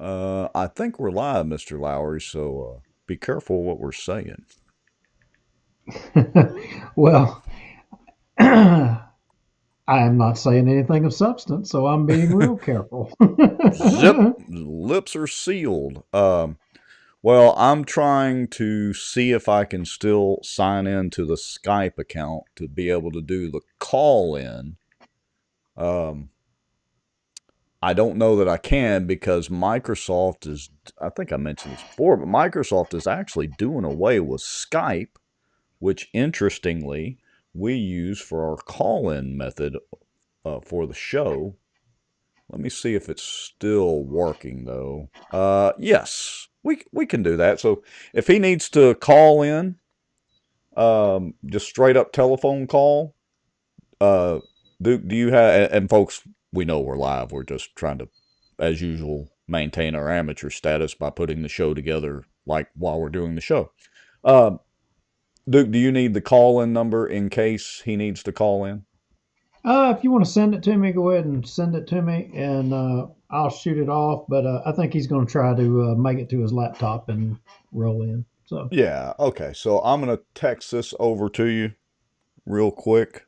I think we're live, Mr. Lowry, so be careful what we're saying. Well, I am not saying anything of substance, so I'm being real careful. Zip, lips are sealed. Well, I'm trying to see if I can still sign in to the Skype account to be able to do the call in. Um, I don't know that I can because Microsoft is, I think I mentioned this before, but Microsoft is actually doing away with Skype, which interestingly we use for our call in method for the show. Let me see if it's still working though. Yes, we can do that. So if he needs to call in, just straight up telephone call, uh, do you have? And folks, we know we're live. We're just trying to, as usual, maintain our amateur status by putting the show together like while we're doing the show. Uh, Duke, do you need the call in number in case he needs to call in? If you want to send it to me, go ahead and send it to me, and I'll shoot it off. But I think he's going to try to make it to his laptop and roll in. So, Yeah. Okay. So I'm gonna text this over to you real quick.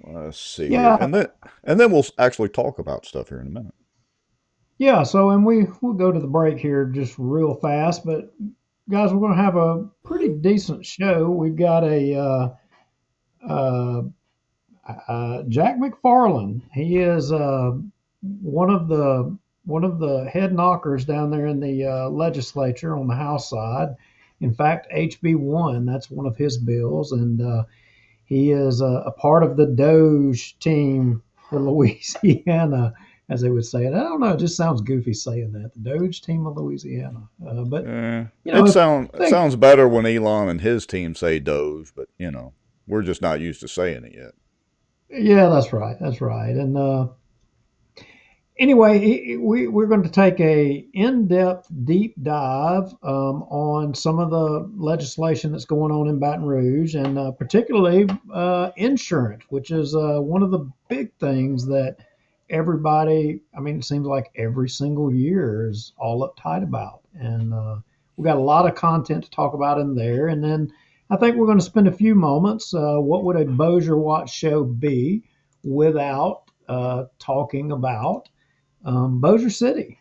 Let's see here, yeah, and then we'll actually talk about stuff here in a minute. yeah. So, and we'll go to the break here just real fast. But guys, we're going to have a pretty decent show. We've got a uh, Jack McFarland. He is one of the head knockers down there in the legislature on the House side. In fact, HB1, that's one of his bills, and he is a part of the Doge team for Louisiana, as they would say it. I don't know, it just sounds goofy saying that, the Doge team of Louisiana. But you know, It if sound they, sounds better when Elon and his team say Doge, but we're just not used to saying it yet. yeah, that's right, that's right, and anyway, we're going to take a in-depth, deep dive on some of the legislation that's going on in Baton Rouge, and particularly insurance, which is one of the big things that everybody, I mean, it seems like every single year is all uptight about. And we've got a lot of content to talk about in there. And then I think we're going to spend a few moments. What would a Bossier Watch show be without talking about Bossier City?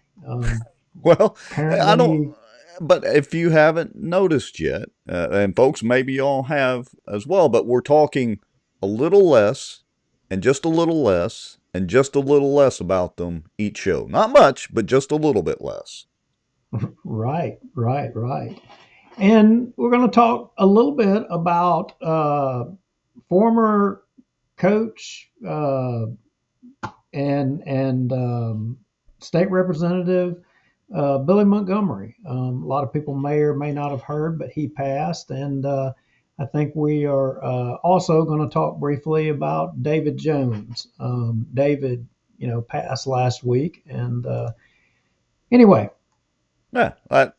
Well, I don't. Apparently, But if you haven't noticed yet, and folks, maybe y'all have as well, but we're talking a little less, and just a little less, and just a little less about them each show. Not much, but just a little bit less. right, right, right. And we're going to talk a little bit about former coach and state representative Billy Montgomery. A lot of people may or may not have heard, but he passed, and I think we are also going to talk briefly about David Jones. David, passed last week, and anyway, Yeah, that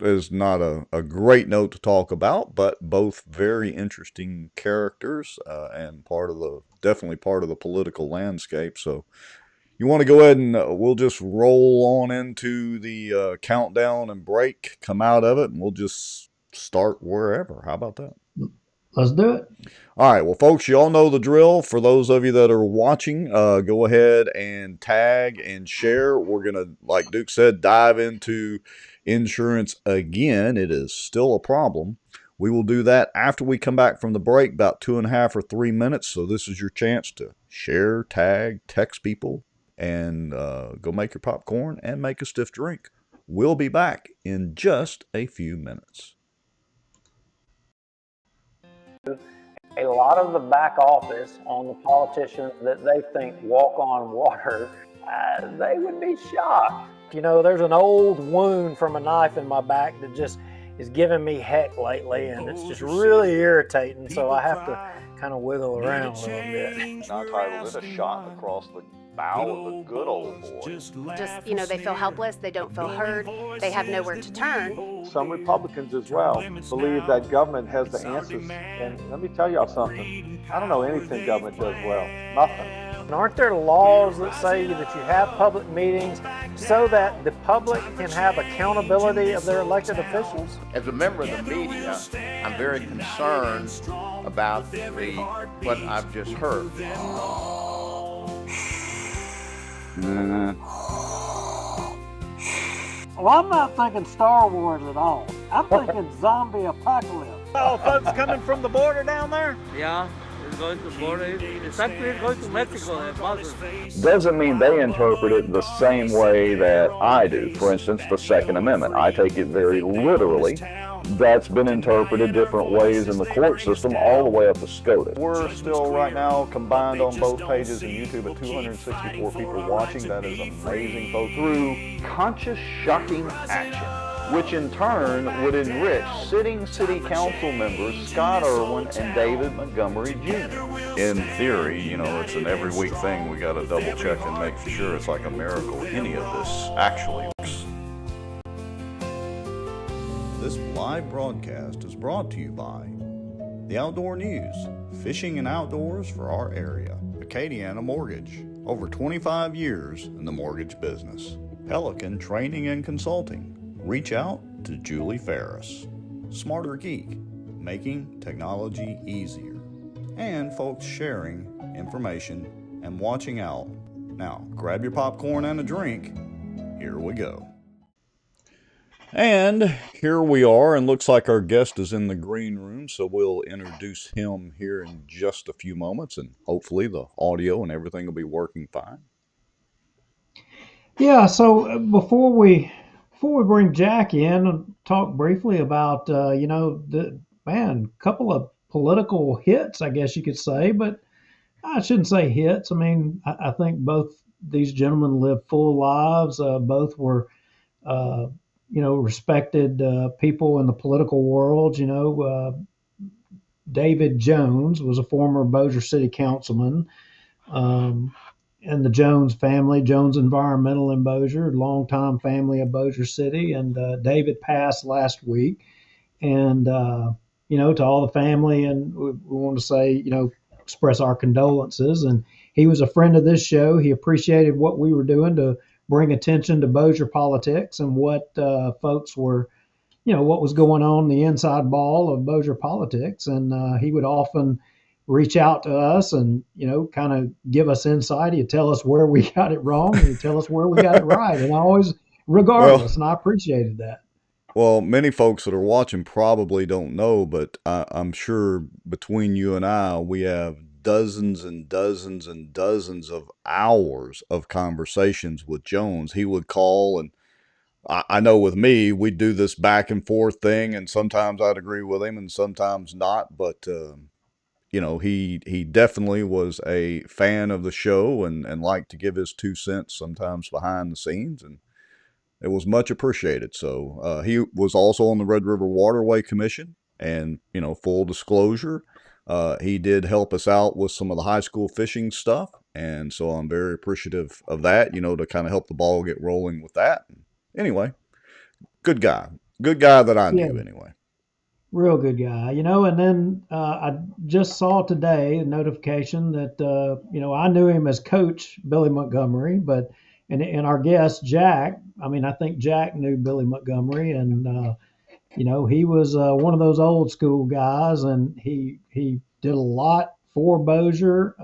is not a great note to talk about, but both very interesting characters and definitely part of the political landscape. So you want to go ahead and we'll just roll on into the countdown and break, come out of it, and we'll just start wherever. How about that? let's do it. All right, well, folks, you all know the drill. For those of you that are watching, go ahead and tag and share. We're going to, like Duke said, dive into insurance again. It is still a problem. We will do that after we come back from the break, about 2.5 or 3 minutes. So this is your chance to share, tag, text people, and go make your popcorn and make a stiff drink. We'll be back in just a few minutes. A lot of the back office on the politicians that they think walk on water, they would be shocked. You know, there's an old wound from a knife in my back that just is giving me heck lately, and it's just really irritating, so I have to kind of wiggle around a little bit. I titled it A Shot Across the Bow of the Good Old Boy. Just, they feel helpless, they don't feel heard, they have nowhere to turn. Some Republicans as well believe that government has the answers. And let me tell y'all something. I don't know anything government does well. Nothing. And aren't there laws that say that you have public meetings so that the public can have accountability of their elected officials? As a member of the media, I'm very concerned about what I've just heard. Well, I'm not thinking Star Wars at all. I'm thinking zombie apocalypse. Oh, folks coming from the border down there? Yeah, it's going to border. It's actually going to Mexico and border. Doesn't mean they interpret it the same way that I do. For instance, the Second Amendment. I take it very literally. That's been interpreted different ways in the court system all the way up to SCOTUS. We're still right now combined on both pages of YouTube at 264 people watching. That is amazing, folks. Through conscious, shocking action, which in turn would enrich sitting city council members Scott Irwin and David Montgomery Jr. In theory, you know, it's an every week thing. We got to double check and make sure it's like a miracle any of this actually works. This live broadcast is brought to you by the Outdoor News, fishing and outdoors for our area. Acadiana Mortgage, over 25 years in the mortgage business. Pelican Training and Consulting. Reach out to Julie Ferris. Smarter Geek, making technology easier. And folks sharing information and watching out. Now, grab your popcorn and a drink. Here we go. And here we are, and looks like our guest is in the green room, so we'll introduce him here in just a few moments, and hopefully the audio and everything will be working fine. Yeah, so before we bring Jack in and talk briefly about, couple of political hits, I guess you could say, but I shouldn't say hits. I mean, I think both these gentlemen lived full lives. Both were, respected people in the political world. David Jones was a former Bossier City councilman, and the Jones family, Jones Environmental in Bossier, longtime family of Bossier City. And David passed last week. And, to all the family, and we want to say, express our condolences. And he was a friend of this show. He appreciated what we were doing to bring attention to Bossier politics and what folks were, what was going on the inside ball of Bossier politics. And he would often reach out to us and, kind of give us insight. He'd tell us where we got it wrong, and he'd tell us where we got it right. And always, regardless, and I appreciated that. Well, many folks that are watching probably don't know, but I'm sure between you and I, we have dozens and dozens and dozens of hours of conversations with Jones. He would call, and I know with me, we'd do this back and forth thing, and sometimes I'd agree with him and sometimes not, but he definitely was a fan of the show and liked to give his 2 cents sometimes behind the scenes, and it was much appreciated. So he was also on the Red River Waterway Commission, and, full disclosure, he did help us out with some of the high school fishing stuff. And so I'm very appreciative of that, to kind of help the ball get rolling with that. Anyway, good guy that I knew anyway. Real good guy, and then I just saw today a notification that, I knew him as Coach Billy Montgomery, but and our guest, Jack, I think Jack knew Billy Montgomery, and, he was one of those old school guys, and he did a lot for Bossier.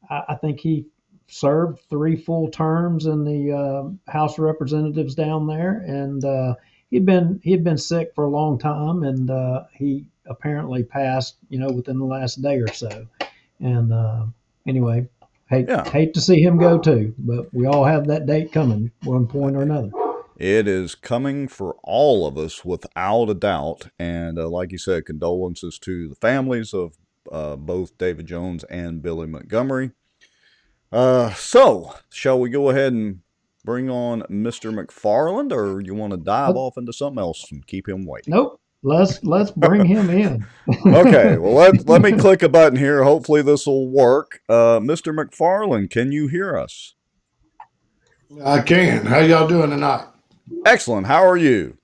I think he served 3 full terms in the House of Representatives down there, and he had been sick for a long time, and he apparently passed, within the last day or so. And anyway, hate to see him go too, but we all have that date coming, one point or another. It is coming for all of us without a doubt. And like you said, condolences to the families of both David Jones and Billy Montgomery. So, shall we go ahead and bring on Mr. McFarland, or you want to dive off into something else and keep him waiting? Nope. Let's bring him in. Okay, well, let me click a button here. Hopefully this will work. Mr. McFarland, can you hear us? I can. How y'all doing tonight? Excellent. How are you?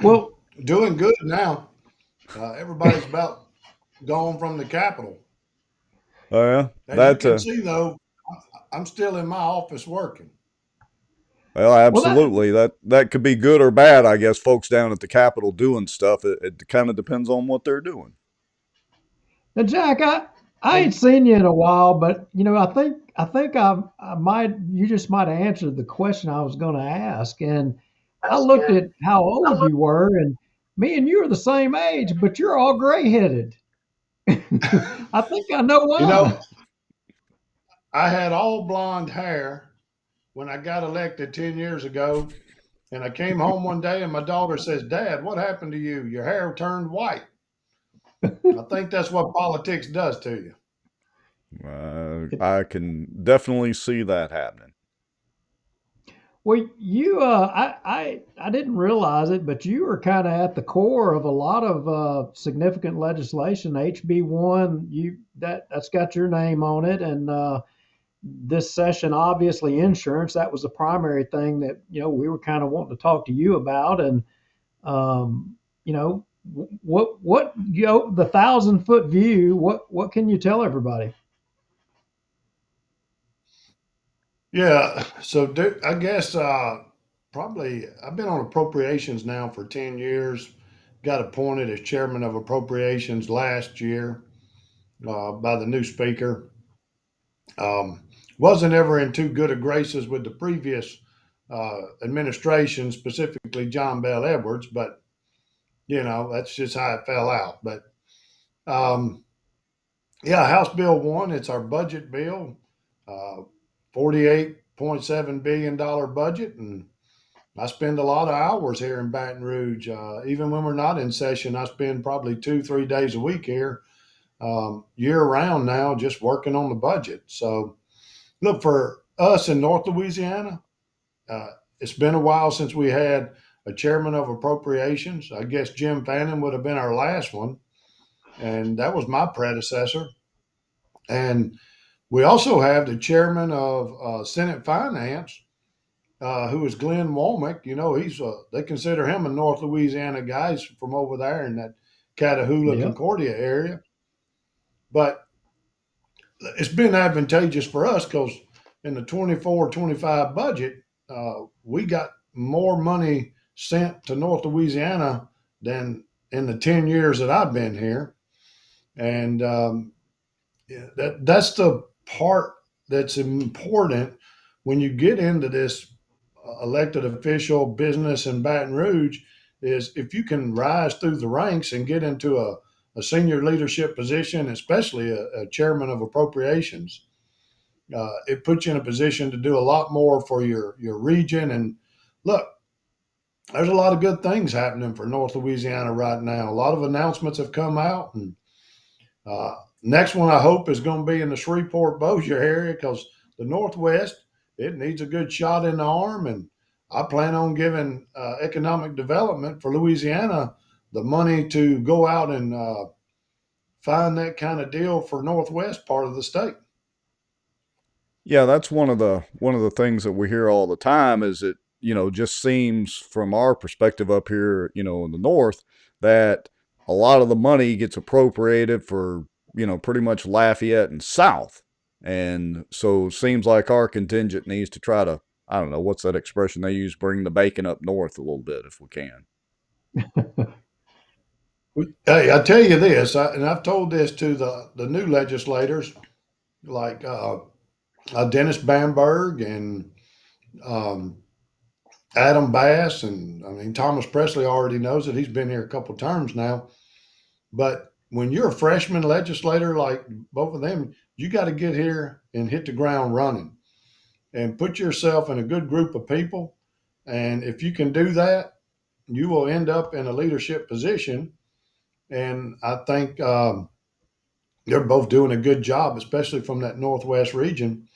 Well, doing good now. Everybody's about gone from the Capitol. Oh yeah, As you that can see, though, I'm still in my office working. well, Well, absolutely. That could be good or bad, I guess. Folks down at the Capitol doing stuff. It kind of depends on what they're doing. now, Jack, I ain't seen you in a while, but I might you just might have answered the question I was going to ask, and I looked at how old you were, and me and you are the same age, but you're all gray-headed. I think I know You know, why. I had all blonde hair when I got elected 10 years ago. And I came home one day and my daughter says, Dad, what happened to you? Your hair turned white. I think that's what politics does to you. I can definitely see that happening. Well, I didn't realize it, but you were kind of at the core of a lot of significant legislation. HB1, that's got your name on it, and this session, obviously, insurance. That was the primary thing that we were kind of wanting to talk to you about, and um, you know what the 1,000-foot view. What can you tell everybody? Yeah. So I guess probably I've been on appropriations now for 10 years. Got appointed as chairman of appropriations last year by the new speaker. Wasn't ever in too good of graces with the previous administration, specifically John Bell Edwards, but that's just how it fell out. But um, yeah, House Bill 1, it's our budget bill, $48.7 billion budget. And I spend a lot of hours here in Baton Rouge. Even when we're not in session, I spend probably 2, 3 days a week here, year round now, just working on the budget. So, look, for us in North Louisiana, it's been a while since we had a chairman of appropriations. I guess Jim Fannin would have been our last one, and that was my predecessor. And we also have the chairman of Senate Finance, who is Glenn Womack. They consider him a North Louisiana guy. He's from over there in that Catahoula, Yep. Concordia area. But it's been advantageous for us because in the 24-25 budget, we got more money sent to North Louisiana than in the 10 years that I've been here. And that's the part that's important when you get into this elected official business in Baton Rouge, is if you can rise through the ranks and get into a senior leadership position, especially a chairman of appropriations, it puts you in a position to do a lot more for your region. And look, there's a lot of good things happening for North Louisiana right now. A lot of announcements have come out, and next one I hope is going to be in the Shreveport-Bossier area, because the Northwest, it needs a good shot in the arm, and I plan on giving economic development for Louisiana the money to go out and find that kind of deal for Northwest part of the state. Yeah, that's one of the things that we hear all the time is it, just seems from our perspective up here, in the north, that a lot of the money gets appropriated for, pretty much Lafayette and South. And so it seems like our contingent needs to try to, I don't know, what's that expression they use, bring the bacon up north a little bit if we can. Hey, I tell you this, and I've told this to the new legislators, like Dennis Bamberg and um, Adam Bass, and I mean Thomas Presley already knows it. He's been here a couple of terms now. But when you're a freshman legislator like both of them, you got to get here and hit the ground running and put yourself in a good group of people. And if you can do that, you will end up in a leadership position. And I think they're both doing a good job, especially from that Northwest region.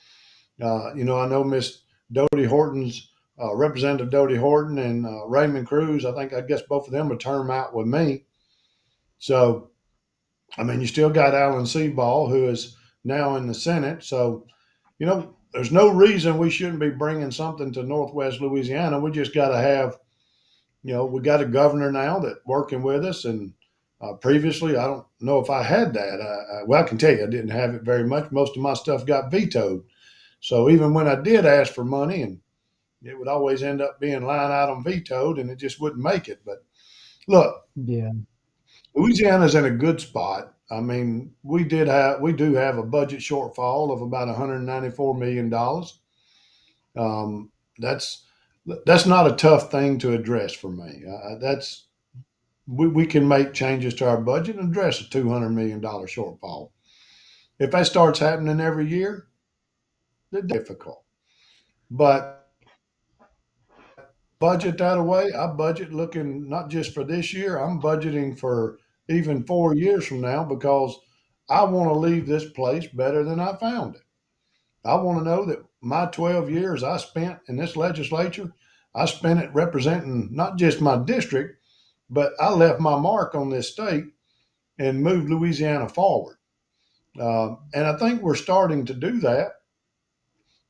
I know Miss Dodie Horton's Representative Dodie Horton and Raymond Cruz. I guess both of them are term out with me. So, I mean, you still got Alan Seaball, who is now in the Senate. So, there's no reason we shouldn't be bringing something to Northwest Louisiana. We just got to have, we got a governor now that working with us, and Previously, I don't know if I had that. Well, I can tell you, I didn't have it very much. Most of my stuff got vetoed. So even when I did ask for money, and it would always end up being line item vetoed, and it just wouldn't make it. But look, Yeah. Louisiana's in a good spot. I mean, we do have a budget shortfall of about $194 million. That's not a tough thing to address for me. We can make changes to our budget and address a $200 million shortfall. If that starts happening every year, they're difficult. But budget that away, I budget looking not just for this year, I'm budgeting for even 4 years from now because I want to leave this place better than I found it. I want to know that my 12 years I spent in this legislature, I spent it representing not just my district, but I left my mark on this state and moved Louisiana forward. And I think we're starting to do that.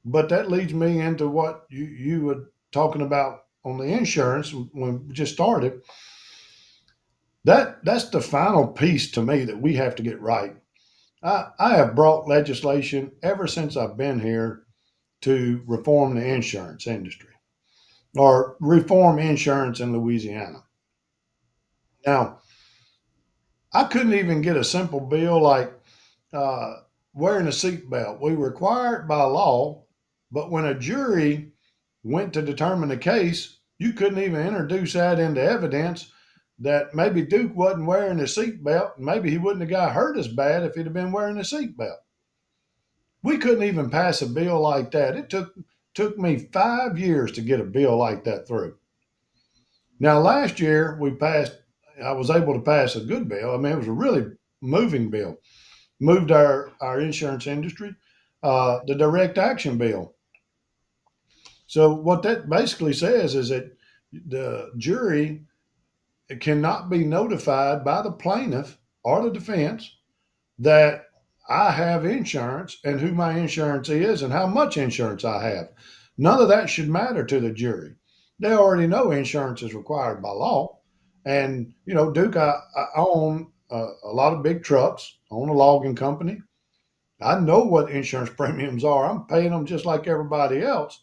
But that leads me into what you were talking about on the insurance when we just started. That's the final piece to me that we have to get right. I have brought legislation ever since I've been here to reform the insurance industry or reform insurance in Louisiana. Now, I couldn't even get a simple bill like wearing a seatbelt. We require it by law, but when a jury went to determine the case, you couldn't even introduce that into evidence that maybe Duke wasn't wearing a seatbelt. Maybe he wouldn't have got hurt as bad if he'd have been wearing a seatbelt. We couldn't even pass a bill like that. It took me 5 years to get a bill like that through. Now, last year I was able to pass a good bill. I mean, it was a really moving bill. Moved our insurance industry, the direct action bill. So what that basically says is that the jury cannot be notified by the plaintiff or the defense that I have insurance and who my insurance is and how much insurance I have. None of that should matter to the jury. They already know insurance is required by law. And, Duke, I own a lot of big trucks, I own a logging company. I know what insurance premiums are. I'm paying them just like everybody else.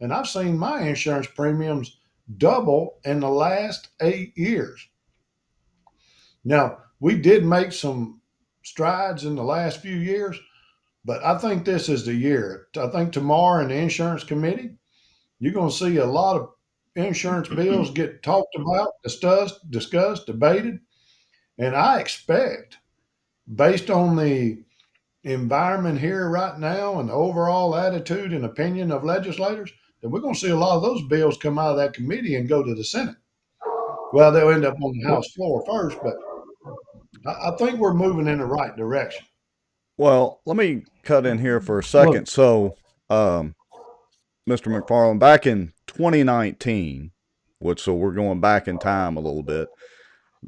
And I've seen my insurance premiums double in the last 8 years. Now, we did make some strides in the last few years, but I think this is the year. I think tomorrow in the insurance committee, you're going to see a lot of insurance bills get talked about, discussed, debated. And I expect, based on the environment here right now and the overall attitude and opinion of legislators, that we're going to see a lot of those bills come out of that committee and go to the Senate. Well, they'll end up on the House floor first, but I think we're moving in the right direction. Well, let me cut in here for a second. So, Mr. McFarland, back in 2019, so we're going back in time a little bit,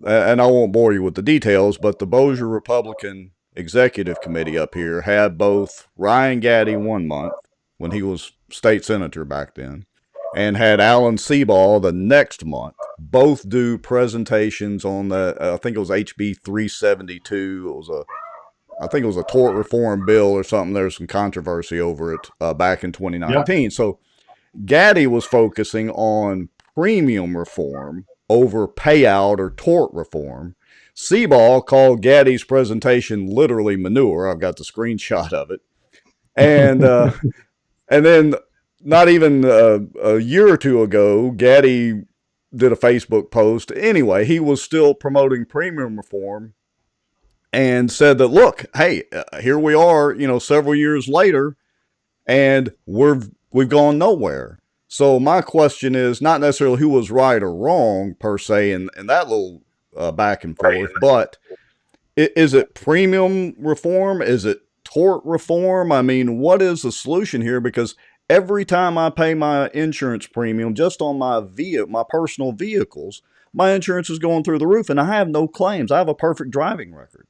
and I won't bore you with the details, but the Bossier Republican Executive Committee up here had both Ryan Gaddy 1 month, when he was state senator back then, and had Alan Seaball the next month, both do presentations on I think it was HB 372. I think it was a tort reform bill or something. There was some controversy over it back in 2019. Yep. So Gaddy was focusing on premium reform over payout or tort reform. Seaball called Gaddy's presentation literally manure. I've got the screenshot of it. And and then not even a year or two ago, Gaddy did a Facebook post. Anyway, he was still promoting premium reform and said that, look, hey, here we are, several years later, and we've gone nowhere. So my question is not necessarily who was right or wrong per se in that little back and forth, but is it premium reform? Is it tort reform? I mean, what is the solution here? Because every time I pay my insurance premium just on my personal vehicles, my insurance is going through the roof, and I have no claims. I have a perfect driving record.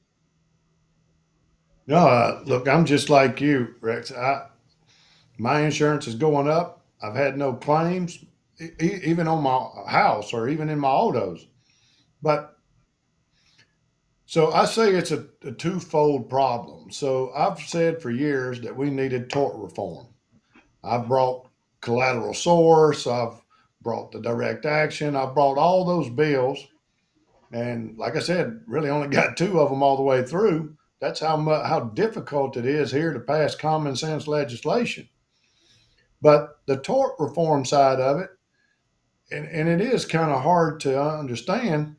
No, look, I'm just like you, Rex. My insurance is going up. I've had no claims, even on my house or even in my autos. But So I say it's a twofold problem. So I've said for years that we needed tort reform. I've brought collateral source, I've brought the direct action, I've brought all those bills. And like I said, really only got two of them all the way through. That's how difficult it is here to pass common sense legislation. But the tort reform side of it, and it is kind of hard to understand.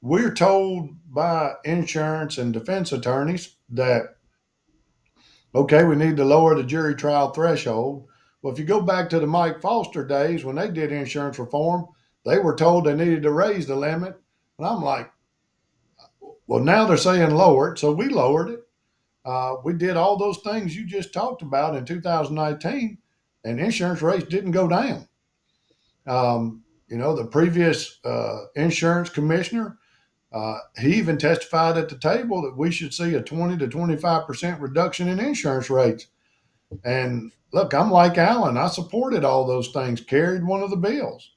We're told by insurance and defense attorneys that, okay, we need to lower the jury trial threshold. Well, if you go back to the Mike Foster days when they did insurance reform, they were told they needed to raise the limit. And I'm like, well, now they're saying lower it. So we lowered it. We did all those things you just talked about in 2019, and insurance rates didn't go down. The previous insurance commissioner, he even testified at the table that we should see a 20 to 25% reduction in insurance rates. And look, I'm like Alan. I supported all those things, carried one of the bills.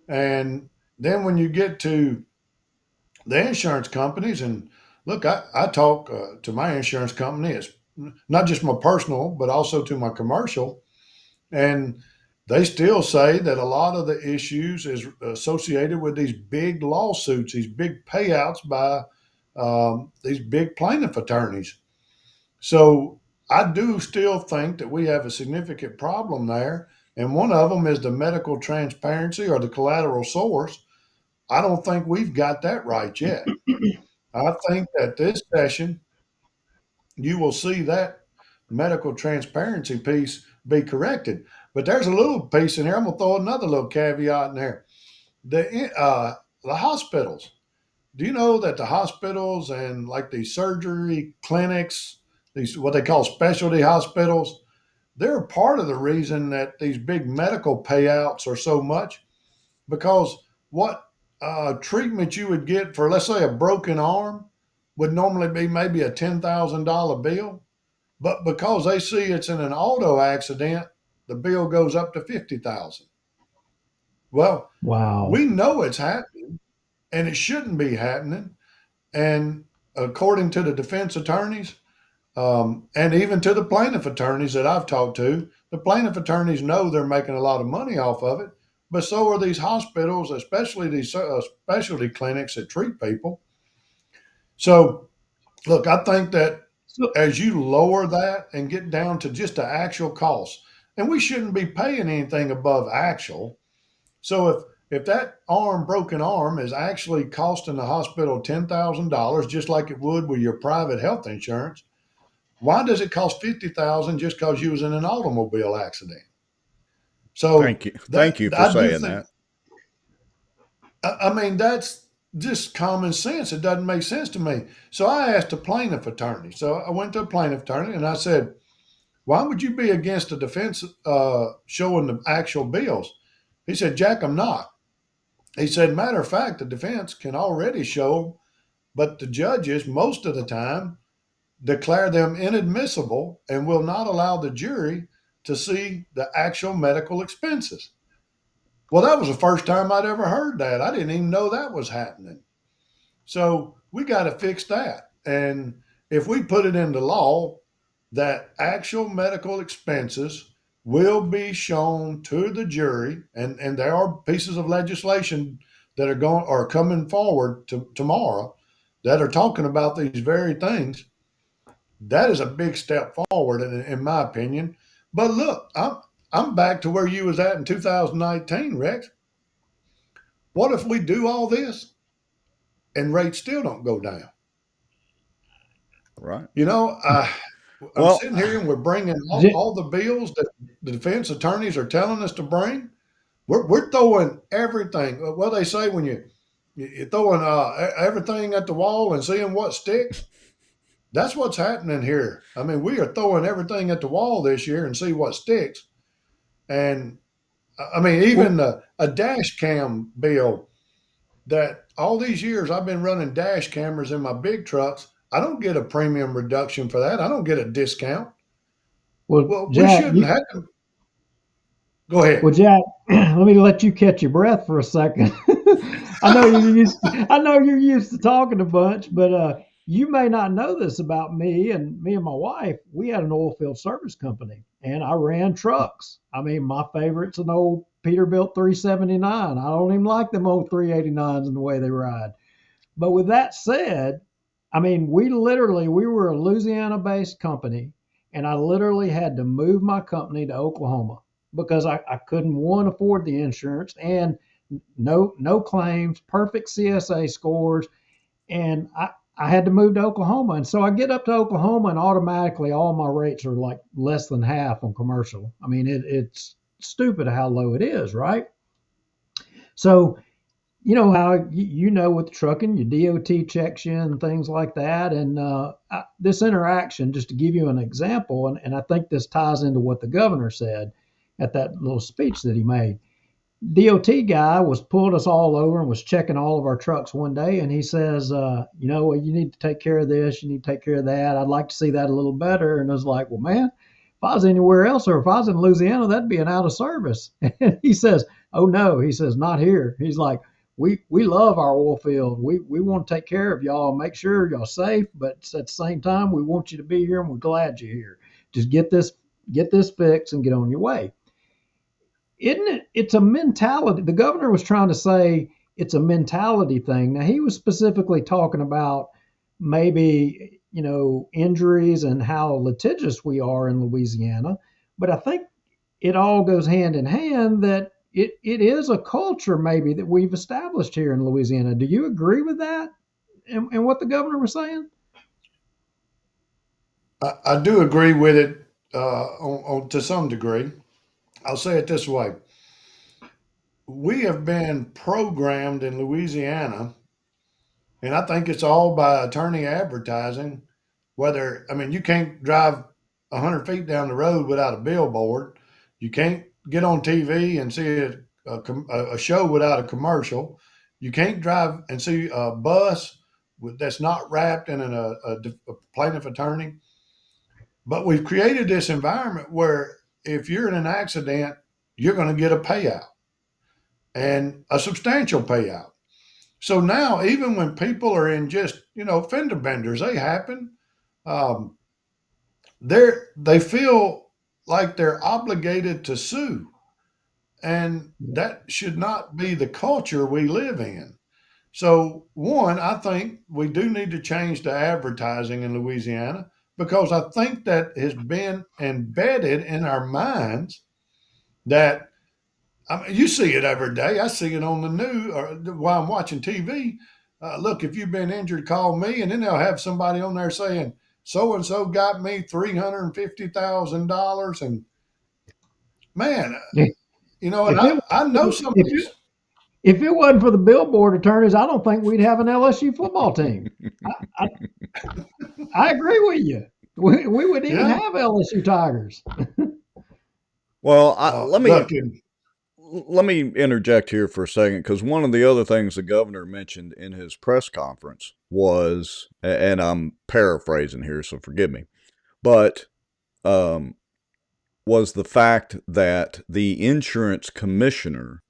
And then when you get to the insurance companies, and look, I talk to my insurance company. It's not just my personal, but also to my commercial. And they still say that a lot of the issues is associated with these big lawsuits, these big payouts by these big plaintiff attorneys. So I do still think that we have a significant problem there. And one of them is the medical transparency or the collateral source. I don't think we've got that right yet. I think that this session, you will see that medical transparency piece be corrected. But there's a little piece in here. I'm going to throw another little caveat in there. The hospitals. Do you know that the hospitals and like these surgery clinics, these what they call specialty hospitals, they're part of the reason that these big medical payouts are so much because what treatment you would get for, let's say, a broken arm would normally be maybe a $10,000 bill. But because they see it's in an auto accident, the bill goes up to 50,000. Well, Wow. we know it's happening and it shouldn't be happening. And according to the defense attorneys, and even to the plaintiff attorneys that I've talked to, the plaintiff attorneys know they're making a lot of money off of it, but so are these hospitals, especially these specialty clinics that treat people. So, look, I think that as you lower that and get down to just the actual cost, and we shouldn't be paying anything above actual. So if that broken arm is actually costing the hospital $10,000, just like it would with your private health insurance, why does it cost $50,000 just because you was in an automobile accident? So thank you for saying that. I mean, that's just common sense. It doesn't make sense to me. So I asked a plaintiff attorney. So I went to a plaintiff attorney and I said, why would you be against the defense showing the actual bills? He said, Jack, I'm not. He said, matter of fact, the defense can already show, but the judges, most of the time, declare them inadmissible and will not allow the jury to see the actual medical expenses. Well, that was the first time I'd ever heard that. I didn't even know that was happening. So we got to fix that. And if we put it into law that actual medical expenses will be shown to the jury, and there are pieces of legislation that are coming forward tomorrow that are talking about these very things, that is a big step forward in my opinion. But look, I'm back to where you was at in 2019, Rex. What if we do all this and rates still don't go down? Right. I'm sitting here and we're bringing all the bills that the defense attorneys are telling us to bring. We're throwing everything. Well, they say when you're throwing everything at the wall and seeing what sticks. That's what's happening here. I mean, we are throwing everything at the wall this year and see what sticks. And I mean, even a dash cam bill that all these years I've been running dash cameras in my big trucks. I don't get a premium reduction for that. I don't get a discount. Well, Jack, we shouldn't have to. Go ahead. Well, Jack, let me let you catch your breath for a second. I know you're used to talking a bunch, but you may not know this about me and my wife. We had an oil field service company, and I ran trucks. I mean, my favorite's an old Peterbilt 379. I don't even like them old 389s and the way they ride. But with that said, I mean, we were a Louisiana-based company, and I literally had to move my company to Oklahoma because I couldn't, one, afford the insurance, and no claims, perfect CSA scores, and I had to move to Oklahoma. And so I get up to Oklahoma, and automatically all my rates are like less than half on commercial. I mean, it's stupid how low it is, right? So you know how with trucking, your DOT checks you and things like that. And this interaction, just to give you an example, and I think this ties into what the governor said at that little speech that he made. DOT guy was pulled us all over and was checking all of our trucks one day, and he says, well, you need to take care of this, you need to take care of that. I'd like to see that a little better. And I was like, well, man, if I was anywhere else or if I was in Louisiana, that'd be an out of service. And he says, oh no, he says, not here. He's like, we love our oil field. We want to take care of y'all, make sure y'all safe, but at the same time, we want you to be here and we're glad you're here. Just get this fixed and get on your way. Isn't it? It's a mentality. The governor was trying to say it's a mentality thing. Now, he was specifically talking about maybe, injuries and how litigious we are in Louisiana. But I think it all goes hand in hand that it is a culture maybe that we've established here in Louisiana. Do you agree with that and what the governor was saying? I do agree with it to some degree. I'll say it this way. We have been programmed in Louisiana, and I think it's all by attorney advertising. You can't drive 100 feet down the road without a billboard. You can't get on TV and see a show without a commercial. You can't drive and see a bus that's not wrapped in a plaintiff attorney. But we've created this environment where if you're in an accident, you're going to get a payout and a substantial payout. So now, even when people are in just, fender benders, they happen. They feel like they're obligated to sue. And that should not be the culture we live in. So, one, I think we do need to change the advertising in Louisiana because I think that has been embedded in our minds that you see it every day. I see it on the news or while I'm watching TV. Look, if you've been injured, call me. And then they'll have somebody on there saying, so-and-so got me $350,000. And man, and I know some of these. If it wasn't for the billboard attorneys, I don't think we'd have an LSU football team. I agree with you. We would even have LSU Tigers. Well, let me interject here for a second, because one of the other things the governor mentioned in his press conference was, and I'm paraphrasing here, so forgive me, but was the fact that the insurance commissioner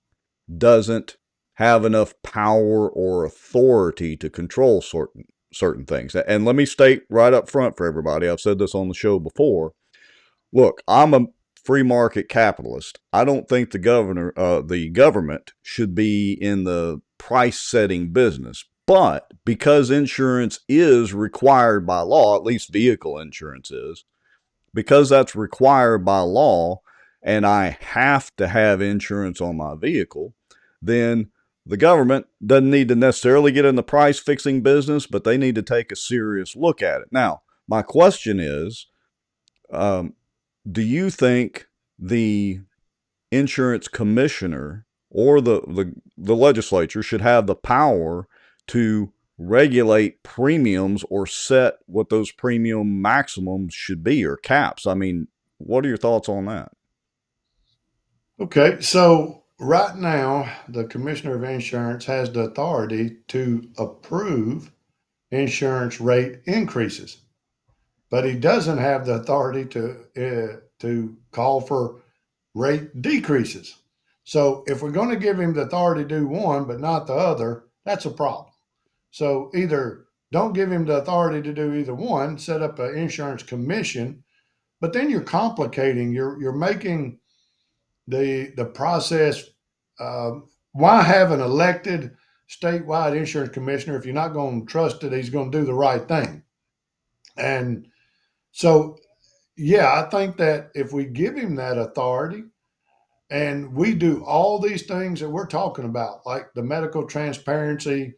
doesn't have enough power or authority to control certain things. And let me state right up front for everybody, I've said this on the show before. Look, I'm a free market capitalist. I don't think the government should be in the price setting business. But because insurance is required by law, at least vehicle insurance is, because that's required by law and I have to have insurance on my vehicle, then the government doesn't need to necessarily get in the price fixing business, but they need to take a serious look at it. Now, my question is, do you think the insurance commissioner or the legislature should have the power to regulate premiums or set what those premium maximums should be or caps? I mean, what are your thoughts on that? Okay, so right now, the commissioner of insurance has the authority to approve insurance rate increases, but he doesn't have the authority to call for rate decreases. So if we're going to give him the authority to do one but not the other, that's a problem. So either don't give him the authority to do either one, set up an insurance commission, but then you're complicating. You're making the process. Why have an elected statewide insurance commissioner if you're not going to trust that he's going to do the right thing? And so, yeah, I think that if we give him that authority and we do all these things that we're talking about, like the medical transparency,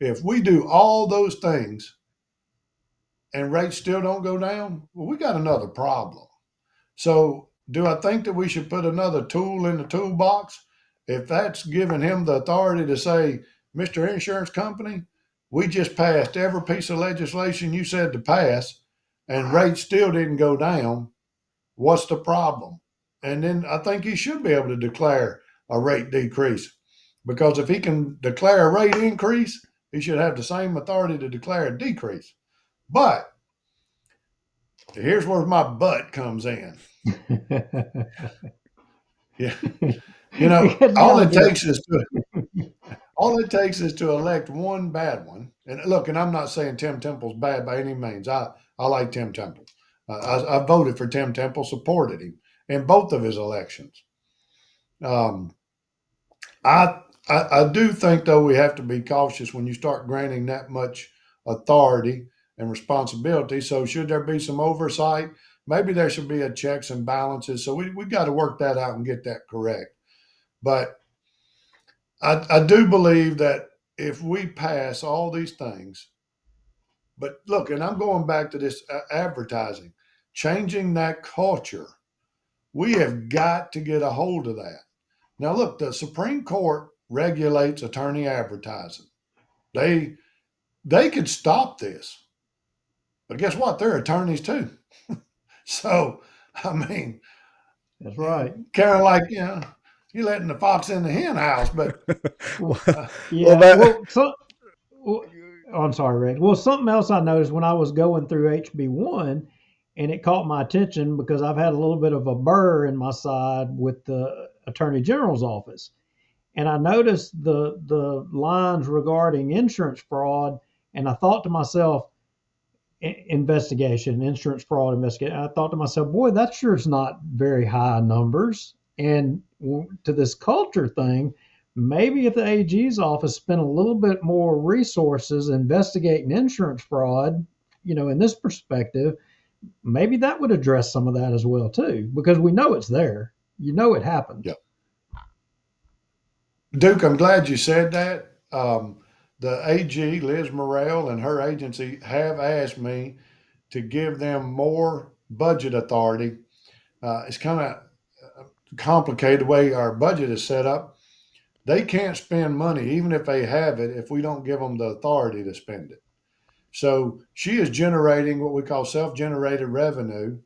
if we do all those things and rates still don't go down, well, we got another problem. So, do I think that we should put another tool in the toolbox? If that's giving him the authority to say, Mr. Insurance Company, we just passed every piece of legislation you said to pass, and rates still didn't go down, what's the problem? And then I think he should be able to declare a rate decrease, because if he can declare a rate increase, he should have the same authority to declare a decrease. But here's where my but comes in. Yeah. You know, all it takes is to elect one bad one. And look, and I'm not saying Tim Temple's bad by any means. I like Tim Temple. I voted for Tim Temple, supported him in both of his elections. I do think, though, we have to be cautious when you start granting that much authority and responsibility. So should there be some oversight? Maybe there should be a checks and balances. So we got to work that out and get that correct. But I do believe that if we pass all these things, but look, and I'm going back to this advertising, changing that culture, we have got to get a hold of that. Now, look, the Supreme Court regulates attorney advertising. They could stop this, but guess what? They're attorneys too. So, I mean, that's right. Kind of like, you're letting the fox in the hen house, but I'm sorry, Rick. Well, something else I noticed when I was going through HB1, and it caught my attention because I've had a little bit of a burr in my side with the Attorney General's office, and I noticed the lines regarding insurance fraud, and I thought to myself, insurance fraud investigation. I thought to myself, boy, that sure is not very high numbers. And to this culture thing, maybe if the AG's office spent a little bit more resources investigating insurance fraud, in this perspective, maybe that would address some of that as well too, because we know it's there. It happens. Yeah. Duke, I'm glad you said that. The AG, Liz Morrell, and her agency have asked me to give them more budget authority. It's kind of complicated the way our budget is set up. They can't spend money, even if they have it, if we don't give them the authority to spend it. So she is generating what we call self-generated revenue,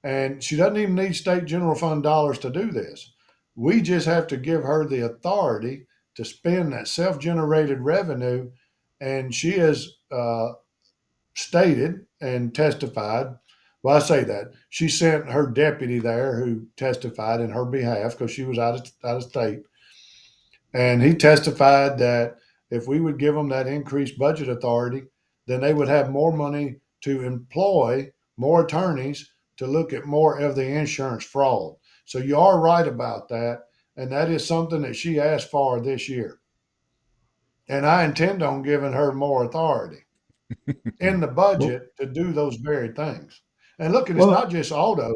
and she doesn't even need state general fund dollars to do this. We just have to give her the authority to spend that self-generated revenue, and she has stated and testified. Well, I say that she sent her deputy there who testified in her behalf because she was out of state, and he testified that if we would give them that increased budget authority, then they would have more money to employ more attorneys to look at more of the insurance fraud. So you are right about that. And that is something that she asked for this year. And I intend on giving her more authority in the budget to do those very things. And look, it's not just auto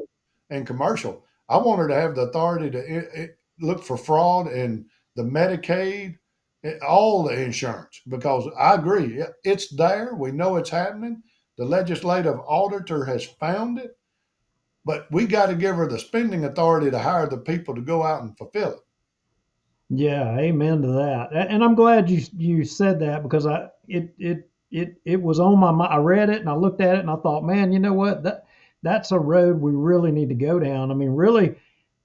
and commercial. I want her to have the authority to look for fraud in the Medicaid, all the insurance, because I agree, it's there. We know it's happening. The legislative auditor has found it. But we got to give her the spending authority to hire the people to go out and fulfill it. Yeah, amen to that. And I'm glad you said that, because it was on my mind. I read it and I looked at it and I thought, man, you know what? That's a road we really need to go down. I mean, really,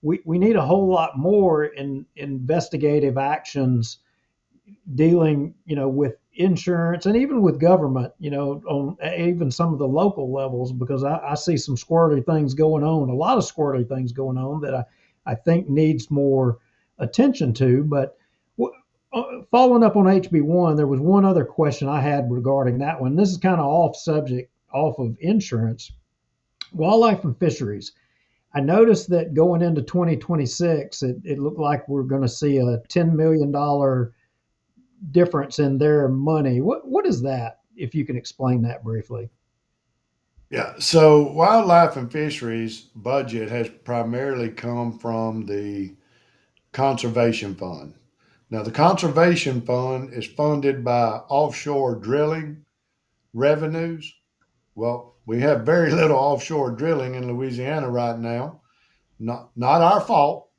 we need a whole lot more in investigative actions dealing, with insurance and even with government, on even some of the local levels, because I see some squirrely things going on, a lot of squirrely things going on that I think needs more attention to. But following up on HB1, there was one other question I had regarding that one. This is kind of off subject, off of insurance, wildlife and fisheries. I noticed that going into 2026, it looked like we're going to see a $10 million difference in their money. What is that? If you can explain that briefly. Yeah, so wildlife and fisheries budget has primarily come from the conservation fund. Now, the conservation fund is funded by offshore drilling revenues. Well, we have very little offshore drilling in Louisiana right now. Not our fault.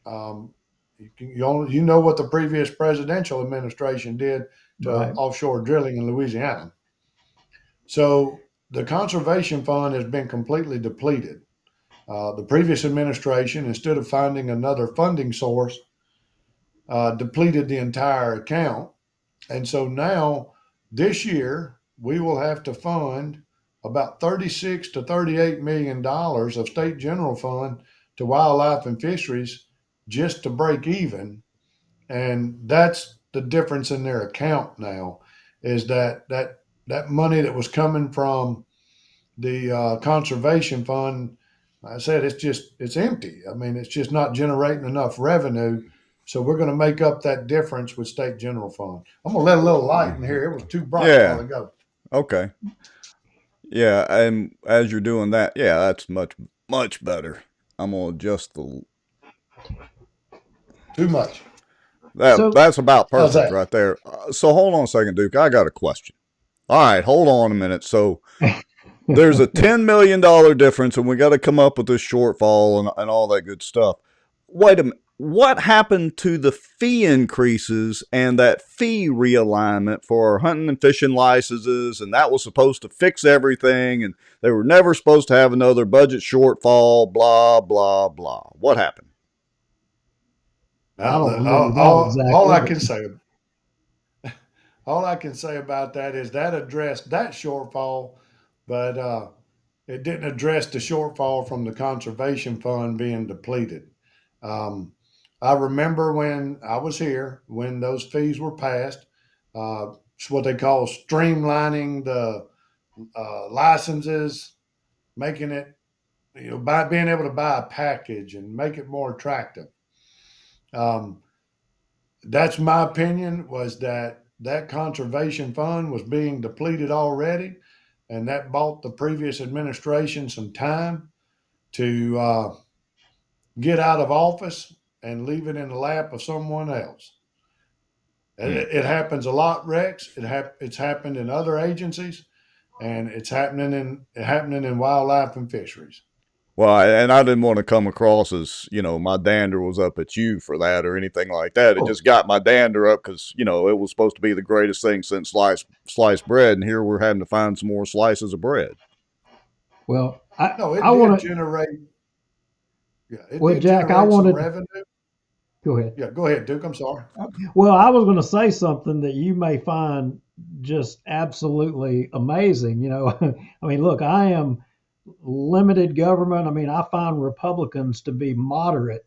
You know what the previous presidential administration did to offshore drilling in Louisiana. So the conservation fund has been completely depleted. The previous administration, instead of finding another funding source, depleted the entire account. And so now, this year, we will have to fund about $36 to $38 million of state general fund to wildlife and fisheries just to break even. And that's the difference in their account now, is that money that was coming from the conservation fund, I said, it's empty. I mean, it's just not generating enough revenue. So we're going to make up that difference with state general fund. I'm going to let a little light in here. It was too bright a while ago. Okay. Yeah, and as you're doing that, yeah, that's much better. I'm going to adjust the... Too much. That's about perfect right there. So hold on a second, Duke. I got a question. All right, hold on a minute. So there's a $10 million difference, and we got to come up with this shortfall and all that good stuff. Wait a minute. What happened to the fee increases and that fee realignment for our hunting and fishing licenses? And that was supposed to fix everything, and they were never supposed to have another budget shortfall, blah, blah, blah. What happened? All I can say about that is that addressed that shortfall, but it didn't address the shortfall from the conservation fund being depleted. I remember when I was here, when those fees were passed, it's what they call streamlining the licenses, making it, by being able to buy a package and make it more attractive. That's my opinion, was that conservation fund was being depleted already, and that bought the previous administration some time to get out of office and leave it in the lap of someone else. It happens a lot, Rex. It's happened in other agencies, and it's happening in wildlife and fisheries. Well, and I didn't want to come across as, my dander was up at you for that or anything like that. It just got my dander up because, it was supposed to be the greatest thing since sliced bread, and here we're having to find some more slices of bread. Well, I want to generate. Yeah, Jack, I wanted revenue. Go ahead. Yeah, go ahead, Duke. I'm sorry. Well, I was going to say something that you may find just absolutely amazing. I mean, look, I am limited government. I mean, I find Republicans to be moderate,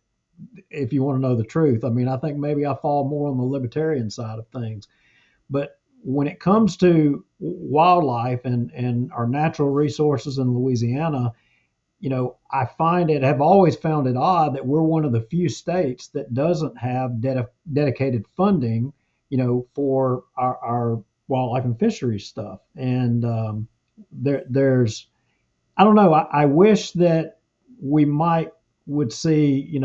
if you want to know the truth. I mean, I think maybe I fall more on the libertarian side of things. But when it comes to wildlife and our natural resources in Louisiana, have always found it odd that we're one of the few states that doesn't have dedicated funding, for our wildlife and fisheries stuff. And there's, I don't know, I wish that we would see,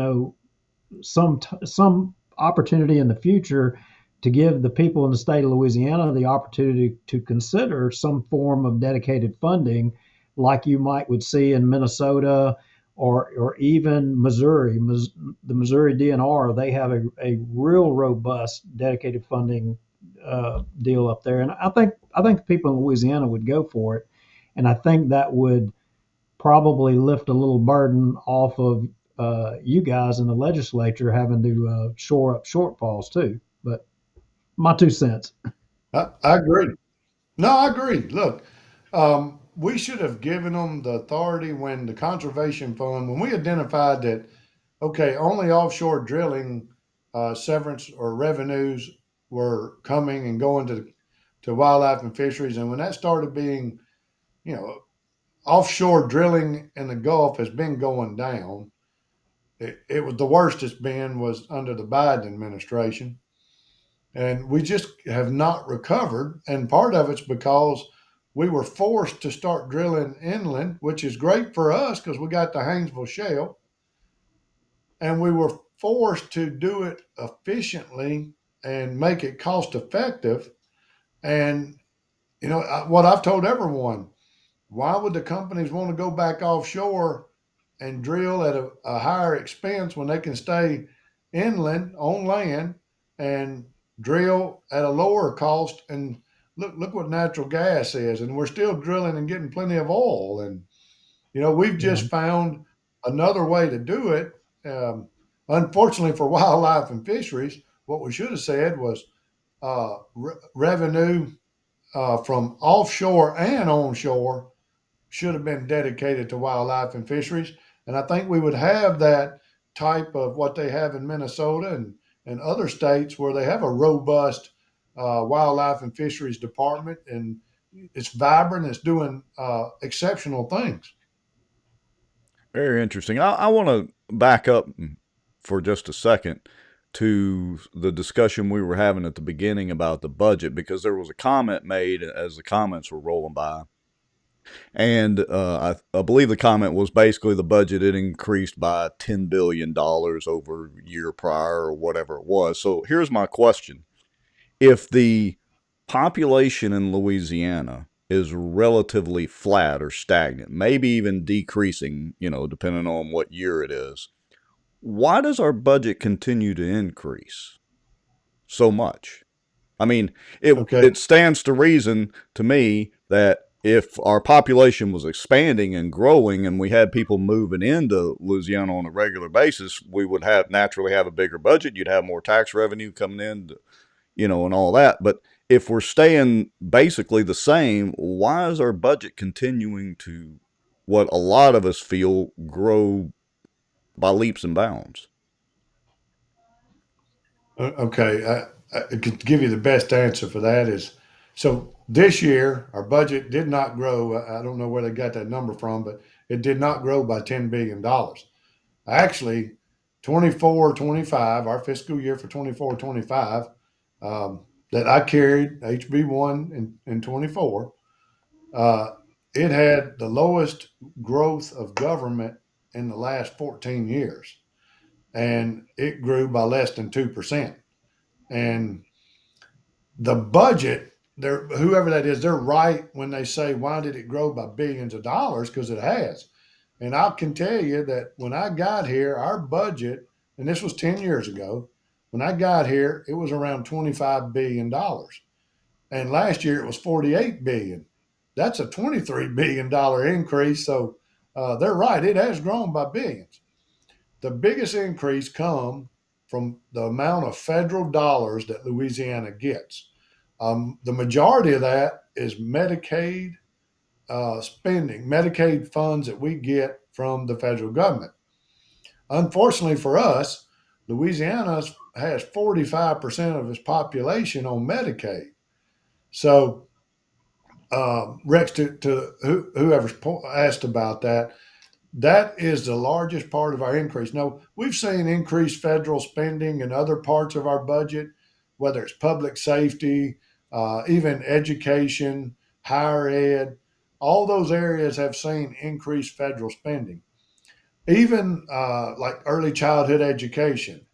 some opportunity in the future to give the people in the state of Louisiana the opportunity to consider some form of dedicated funding, like you would see in Minnesota or even Missouri. The Missouri DNR, they have a real robust dedicated funding deal up there, and I think the people in Louisiana would go for it, and I think that would probably lift a little burden off of you guys in the legislature having to shore up shortfalls too. But my 2 cents. I agree. No, I agree. Look, we should have given them the authority when the conservation fund, when we identified that, okay, only offshore drilling severance or revenues were coming and going to wildlife and fisheries. And when that started being, you know, offshore drilling in the Gulf has been going down. It was the worst it's been was under the Biden administration. And we just have not recovered. And part of it's because we were forced to start drilling inland, which is great for us because we got the Haynesville Shale. And we were forced to do it efficiently and make it cost effective. And, you know, what I've told everyone, why would the companies want to go back offshore and drill at a higher expense when they can stay inland on land and drill at a lower cost? And look what natural gas is, and we're still drilling and getting plenty of oil. And you know, we've just found another way to do it. Unfortunately for wildlife and fisheries, what we should have said was revenue from offshore and onshore should have been dedicated to wildlife and fisheries. And I think we would have that type of what they have in Minnesota and other states where they have a robust wildlife and fisheries department, and it's vibrant, it's doing exceptional things. Very interesting. I want to back up for just a second to the discussion we were having at the beginning about the budget, because there was a comment made as the comments were rolling by. And I believe the comment was basically the budget had increased by $10 billion over year prior or whatever it was. So here's my question. If the population in Louisiana is relatively flat or stagnant, maybe even decreasing, you know, depending on what year it is, why does our budget continue to increase so much? I mean, it stands to reason to me that if our population was expanding and growing and we had people moving into Louisiana on a regular basis, we would naturally have a bigger budget. You'd have more tax revenue coming in, you know, and all that. But if we're staying basically the same, why is our budget continuing to, what a lot of us feel, grow by leaps and bounds? Okay, I could give you the best answer for that is, so this year our budget did not grow. I don't know where they got that number from, but it did not grow by $10 billion. Actually, 24-25, our fiscal year for 24-25, that I carried HB1 in 24, it had the lowest growth of government in the last 14 years. And it grew by less than 2%. And the budget, whoever that is, they're right when they say, why did it grow by billions of dollars? Because it has. And I can tell you that when I got here, our budget, and this was 10 years ago, when I got here, it was around $25 billion. And last year it was $48 billion. That's a $23 billion increase. So they're right. It has grown by billions. The biggest increase come from the amount of federal dollars that Louisiana gets. The majority of that is Medicaid spending, Medicaid funds that we get from the federal government. Unfortunately for us, Louisiana has 45% of its population on Medicaid. So, Rex, to whoever's asked about that, that is the largest part of our increase. Now, we've seen increased federal spending in other parts of our budget, whether it's public safety, even education, higher ed. All those areas have seen increased federal spending. Even like early childhood education.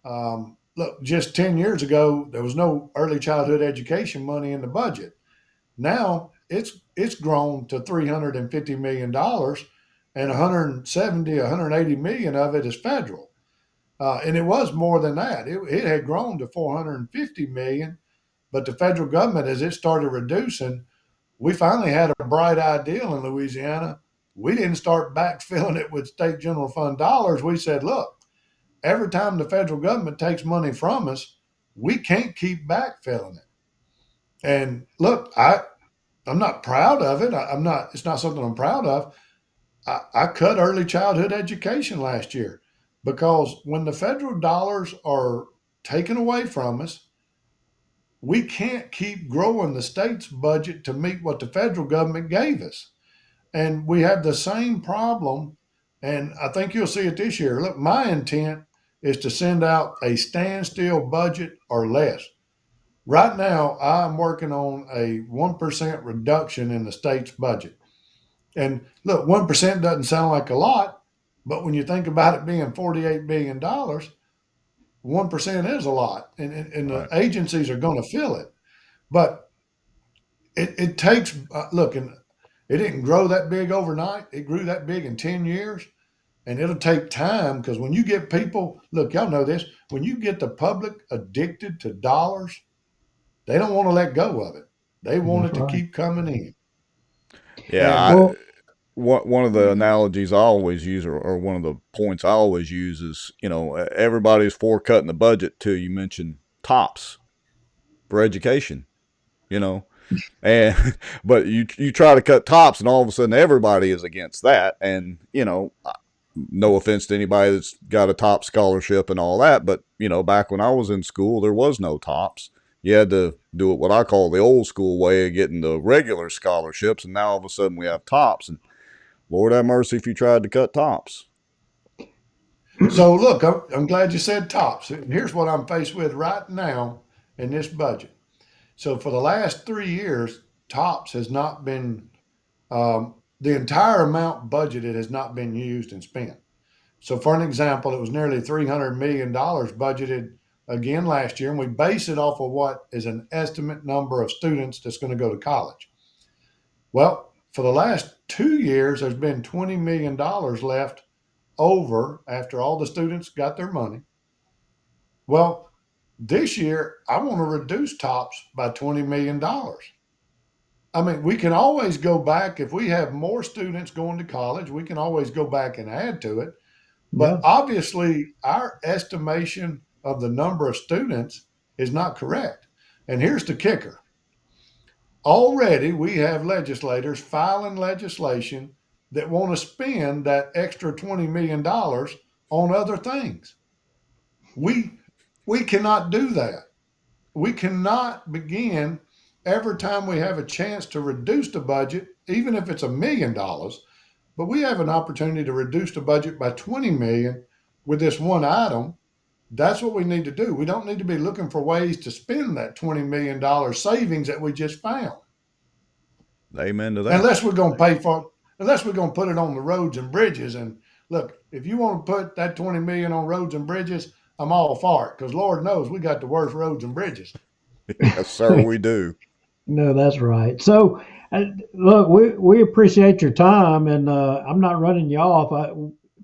Look, just 10 years ago, there was no early childhood education money in the budget. Now it's grown to $350 million, and 170, 180 million of it is federal. And it was more than that. It had grown to 450 million, but the federal government, as it started reducing, we finally had a bright idea in Louisiana. We didn't start backfilling it with state general fund dollars. We said, look, every time the federal government takes money from us, we can't keep backfilling it. And look, I'm not proud of it. It's not something I'm proud of. I cut early childhood education last year because when the federal dollars are taken away from us. We can't keep growing the state's budget to meet what the federal government gave us. And we have the same problem. And I think you'll see it this year. Look, my intent is to send out a standstill budget or less. Right now, I'm working on a 1% reduction in the state's budget. And look, 1% doesn't sound like a lot, but when you think about it being $48 billion, 1% is a lot. And the agencies are going to feel it. But it takes, look, and it didn't grow that big overnight. It grew that big in 10 years. And it'll take time because when you get people, look, y'all know this, when you get the public addicted to dollars, they don't want to let go of it. They want it to keep coming in. Yeah. One of the analogies I always use, or one of the points I always use is, everybody's for cutting the budget till you mention TOPS for education, and but you try to cut TOPS and all of a sudden everybody is against that. And, no offense to anybody that's got a top scholarship and all that, but, back when I was in school, there was no TOPS. You had to do it what I call the old school way of getting the regular scholarships, and now all of a sudden we have TOPS, and Lord have mercy if you tried to cut TOPS. So look, I'm glad you said TOPS. Here's what I'm faced with right now in this budget. So for the last 3 years, TOPS has not been, the entire amount budgeted has not been used and spent. So for an example, it was nearly $300 million budgeted again last year, and we base it off of what is an estimate number of students that's going to go to college. Well, for the last 2 years, there's been $20 million left over after all the students got their money. Well, this year, I want to reduce TOPS by $20 million. I mean, we can always go back. If we have more students going to college, we can always go back and add to it. But obviously, our estimation of the number of students is not correct. And here's the kicker. Already, we have legislators filing legislation that want to spend that extra $20 million on other things. We cannot do that. We cannot begin every time we have a chance to reduce the budget, even if it's $1 million, but we have an opportunity to reduce the budget by $20 million with this one item. That's what we need to do. We don't need to be looking for ways to spend that $20 million savings that we just found. Amen to that. Unless we're going to put it on the roads and bridges. And look, if you want to put that $20 million on roads and bridges, I'm all for it, because Lord knows we got the worst roads and bridges. Yes, sir, we do. No, that's right. So, look, we appreciate your time, and I'm not running you off.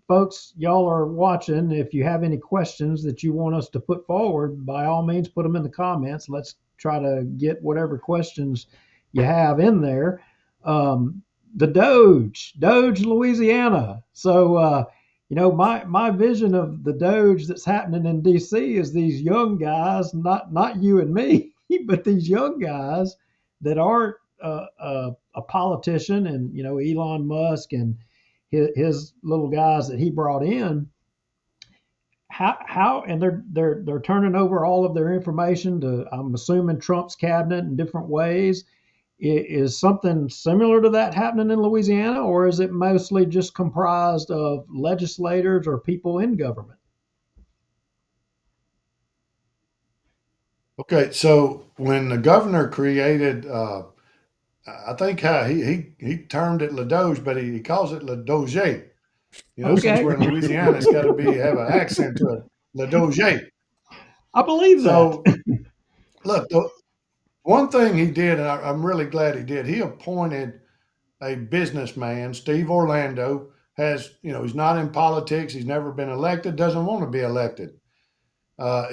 Folks, y'all are watching. If you have any questions that you want us to put forward, by all means, put them in the comments. Let's try to get whatever questions you have in there. The Doge, Louisiana. So, my vision of the Doge that's happening in D.C. is these young guys, not you and me, but these young guys that aren't a politician, and Elon Musk and his little guys that he brought in. How and they're turning over all of their information to, I'm assuming, Trump's cabinet in different ways. Is something similar to that happening in Louisiana, or is it mostly just comprised of legislators or people in government? Okay, so when the governor created, I think he termed it Le Doge, but he calls it Le Doge. Since we're in Louisiana, it's got to have an accent to it. Le Doge. I believe that. So, look, one thing he did, and I'm really glad he did, he appointed a businessman, Steve Orlando. He's not in politics. He's never been elected, doesn't want to be elected.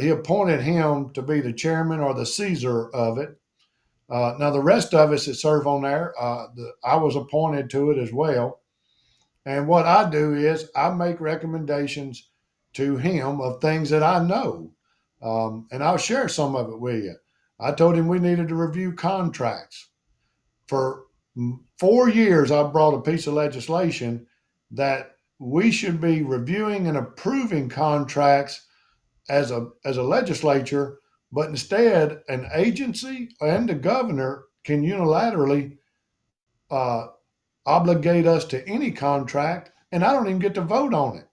He appointed him to be the chairman or the Caesar of it. Now, the rest of us that serve on there, I was appointed to it as well. And what I do is I make recommendations to him of things that I know. And I'll share some of it with you. I told him we needed to review contracts. For 4 years, I brought a piece of legislation that we should be reviewing and approving contracts as a legislature, but instead an agency and the governor can unilaterally uh, obligate us to any contract, and I don't even get to vote on it.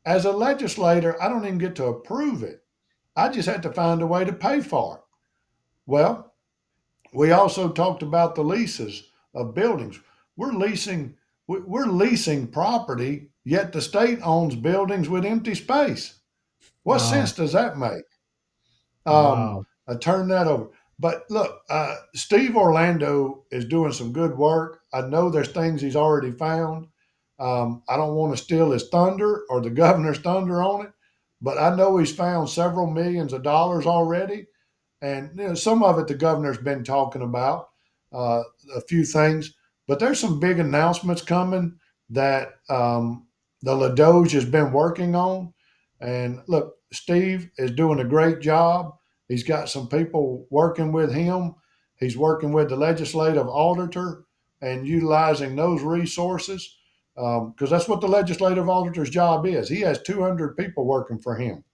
As a legislator, I don't even get to approve it. I just have to find a way to pay for it. Well, we also talked about the leases of buildings. We're leasing we're leasing property, yet the state owns buildings with empty space. What Wow. sense does that make? Wow. I turned that over. But look, Steve Orlando is doing some good work. I know there's things he's already found. I don't want to steal his thunder or the governor's thunder on it, but I know he's found several millions of dollars already. And some of it the governor's been talking about, a few things. But there's some big announcements coming that the LaDoge has been working on. And look, Steve is doing a great job. He's got some people working with him. He's working with the legislative auditor and utilizing those resources because that's what the legislative auditor's job is. He has 200 people working for him.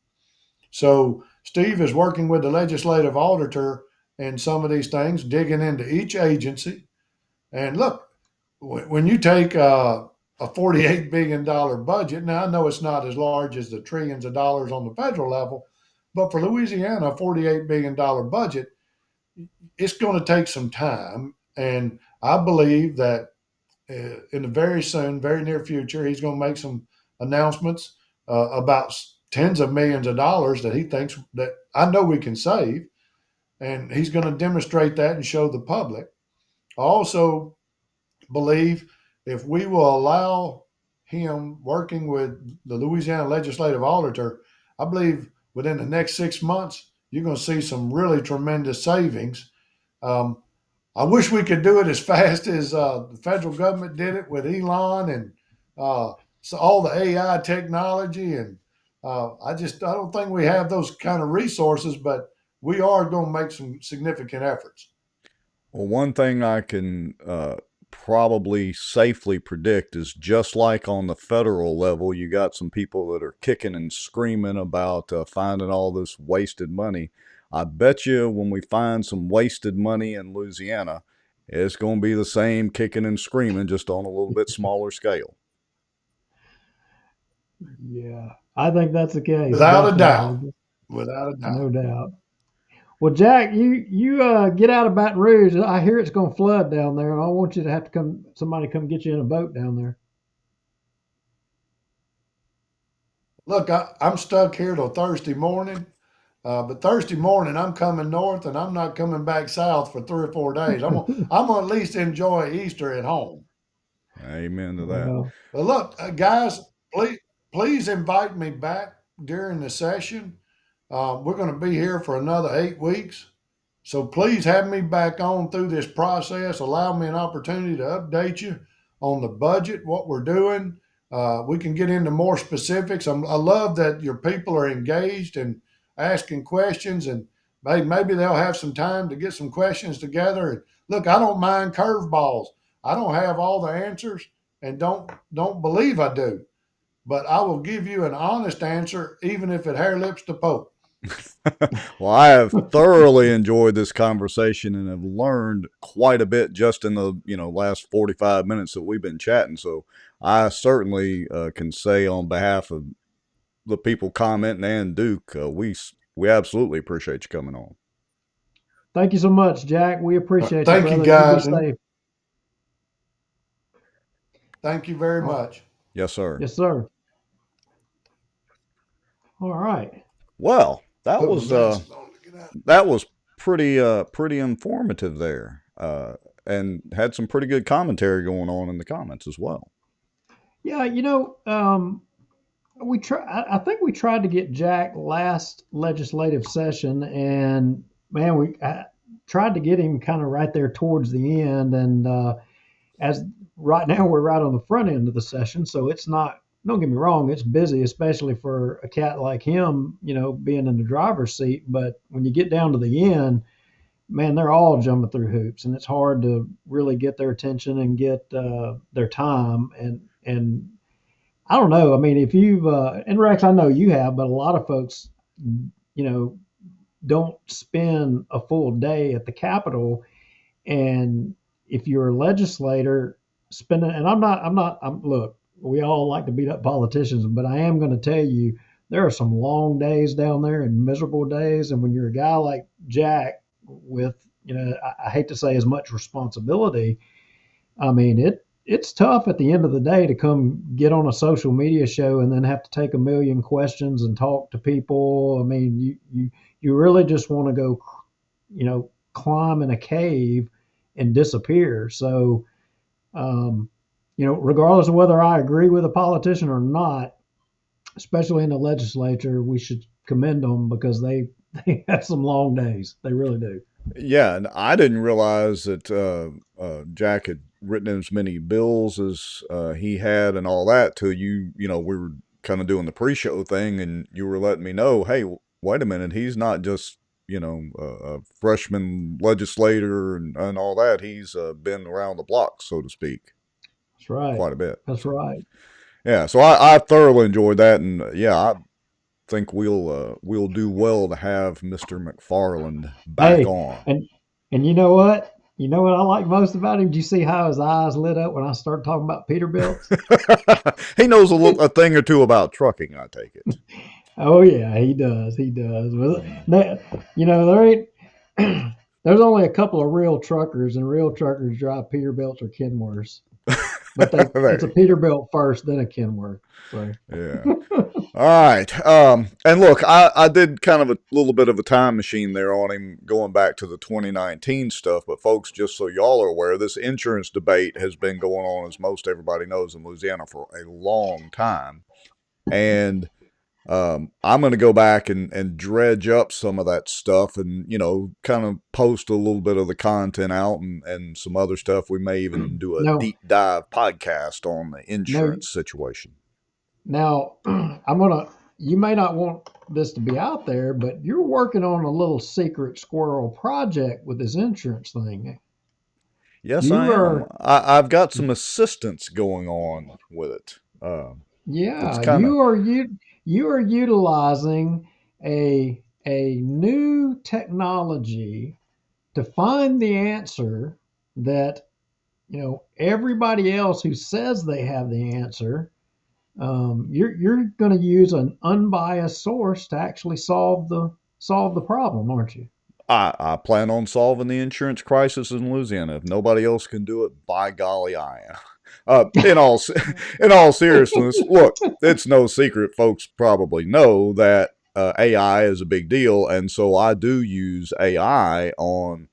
So Steve is working with the legislative auditor and some of these things, digging into each agency. And look, when you take a $48 billion budget, now I know it's not as large as the trillions of dollars on the federal level, but for Louisiana, a $48 billion budget, it's going to take some time. And I believe that in the very near future, he's going to make some announcements about tens of millions of dollars that he thinks that I know we can save. And he's going to demonstrate that and show the public. I also believe if we will allow him working with the Louisiana legislative auditor, I believe within the next 6 months, you're going to see some really tremendous savings. I wish we could do it as fast as the federal government did it with Elon and so all the AI technology. And I don't think we have those kind of resources, but we are going to make some significant efforts. Well, one thing I can probably safely predict is just like on the federal level, you got some people that are kicking and screaming about finding all this wasted money. I bet you when we find some wasted money in Louisiana, it's going to be the same kicking and screaming, just on a little bit smaller scale. Yeah, I think that's the case. Without a doubt. definitely. Without a doubt. No doubt. Well, Jack, you get out of Baton Rouge. I hear it's going to flood down there. I want you to have to somebody come get you in a boat down there. Look, I'm stuck here till Thursday morning. But Thursday morning, I'm coming north, and I'm not coming back south for 3 or 4 days. I'm gonna at least enjoy Easter at home. Amen to that. Well, But look, guys, please invite me back during the session. We're going to be here for another 8 weeks, so please have me back on through this process. Allow me an opportunity to update you on the budget, what we're doing. We can get into more specifics. I love that your people are engaged and asking questions, and maybe they'll have some time to get some questions together. And look, I don't mind curveballs. I don't have all the answers, and don't believe I do, but I will give you an honest answer, even if it hair lips the Pope. Well, I have thoroughly enjoyed this conversation and have learned quite a bit just in the last 45 minutes that we've been chatting. So I certainly can say on behalf of the people commenting and Duke, we absolutely appreciate you coming on. thank you so much, Jack. We appreciate Thank you, you, brother. guys. You be safe. Thank you very much. Yes, sir. Yes, sir. All right. Well, that Put my was glasses on to get out. pretty informative there, and had some pretty good commentary going on in the comments as well. Yeah, I think we tried to get Jack last legislative session, and man, I tried to get him kind of right there towards the end, and as right now we're right on the front end of the session, so it's not. Don't get me wrong, it's busy, especially for a cat like him, being in the driver's seat. But when you get down to the end, man, they're all jumping through hoops, and it's hard to really get their attention and get their time. And I don't know. I mean, if you've and Rex, I know you have, but a lot of folks you know, don't spend a full day at the Capitol. And if you're a legislator spending, and look, we all like to beat up politicians, but I am going to tell you, there are some long days down there and miserable days. And when you're a guy like Jack with, I hate to say as much responsibility, I mean, it's tough at the end of the day to come get on a social media show and then have to take a million questions and talk to people. I mean, you really just want to go, climb in a cave and disappear. So, regardless of whether I agree with a politician or not, especially in the legislature, we should commend them because they have some long days. They really do. Yeah, and I didn't realize that Jack had written as many bills as he had and all that till we were kind of doing the pre-show thing, and you were letting me know, hey, wait a minute, he's not just a freshman legislator and all that. He's been around the block, so to speak. That's right. Quite a bit. That's right. Yeah, so I thoroughly enjoyed that, and I think we'll do well to have Mr. McFarland back on. And you know what? You know what I like most about him? Did you see how his eyes lit up when I started talking about Peterbilt's? He knows a thing or two about trucking, I take it. Oh yeah, he does. He does. There ain't. There's only a couple of real truckers, and real truckers drive Peterbilt's or Kenworths. But it's a Peterbilt first, then a Kenworth. So. Yeah. All right. And look, I did kind of a little bit of a time machine there on him going back to the 2019 stuff. But folks, just so y'all are aware, this insurance debate has been going on, as most everybody knows, in Louisiana for a long time. And I'm going to go back and dredge up some of that stuff and, kind of post a little bit of the content out and some other stuff. We may even do a deep dive podcast on the insurance situation. Now, you may not want this to be out there, but you're working on a little secret squirrel project with this insurance thing. Yes, I am. I've got some assistance going on with it. You are utilizing a new technology to find the answer that everybody else who says they have the answer. You're going to use an unbiased source to actually solve the problem, aren't you? I plan on solving the insurance crisis in Louisiana. If nobody else can do it, by golly, I am. In all seriousness, look, it's no secret. Folks probably know that AI is a big deal, and so I do use AI on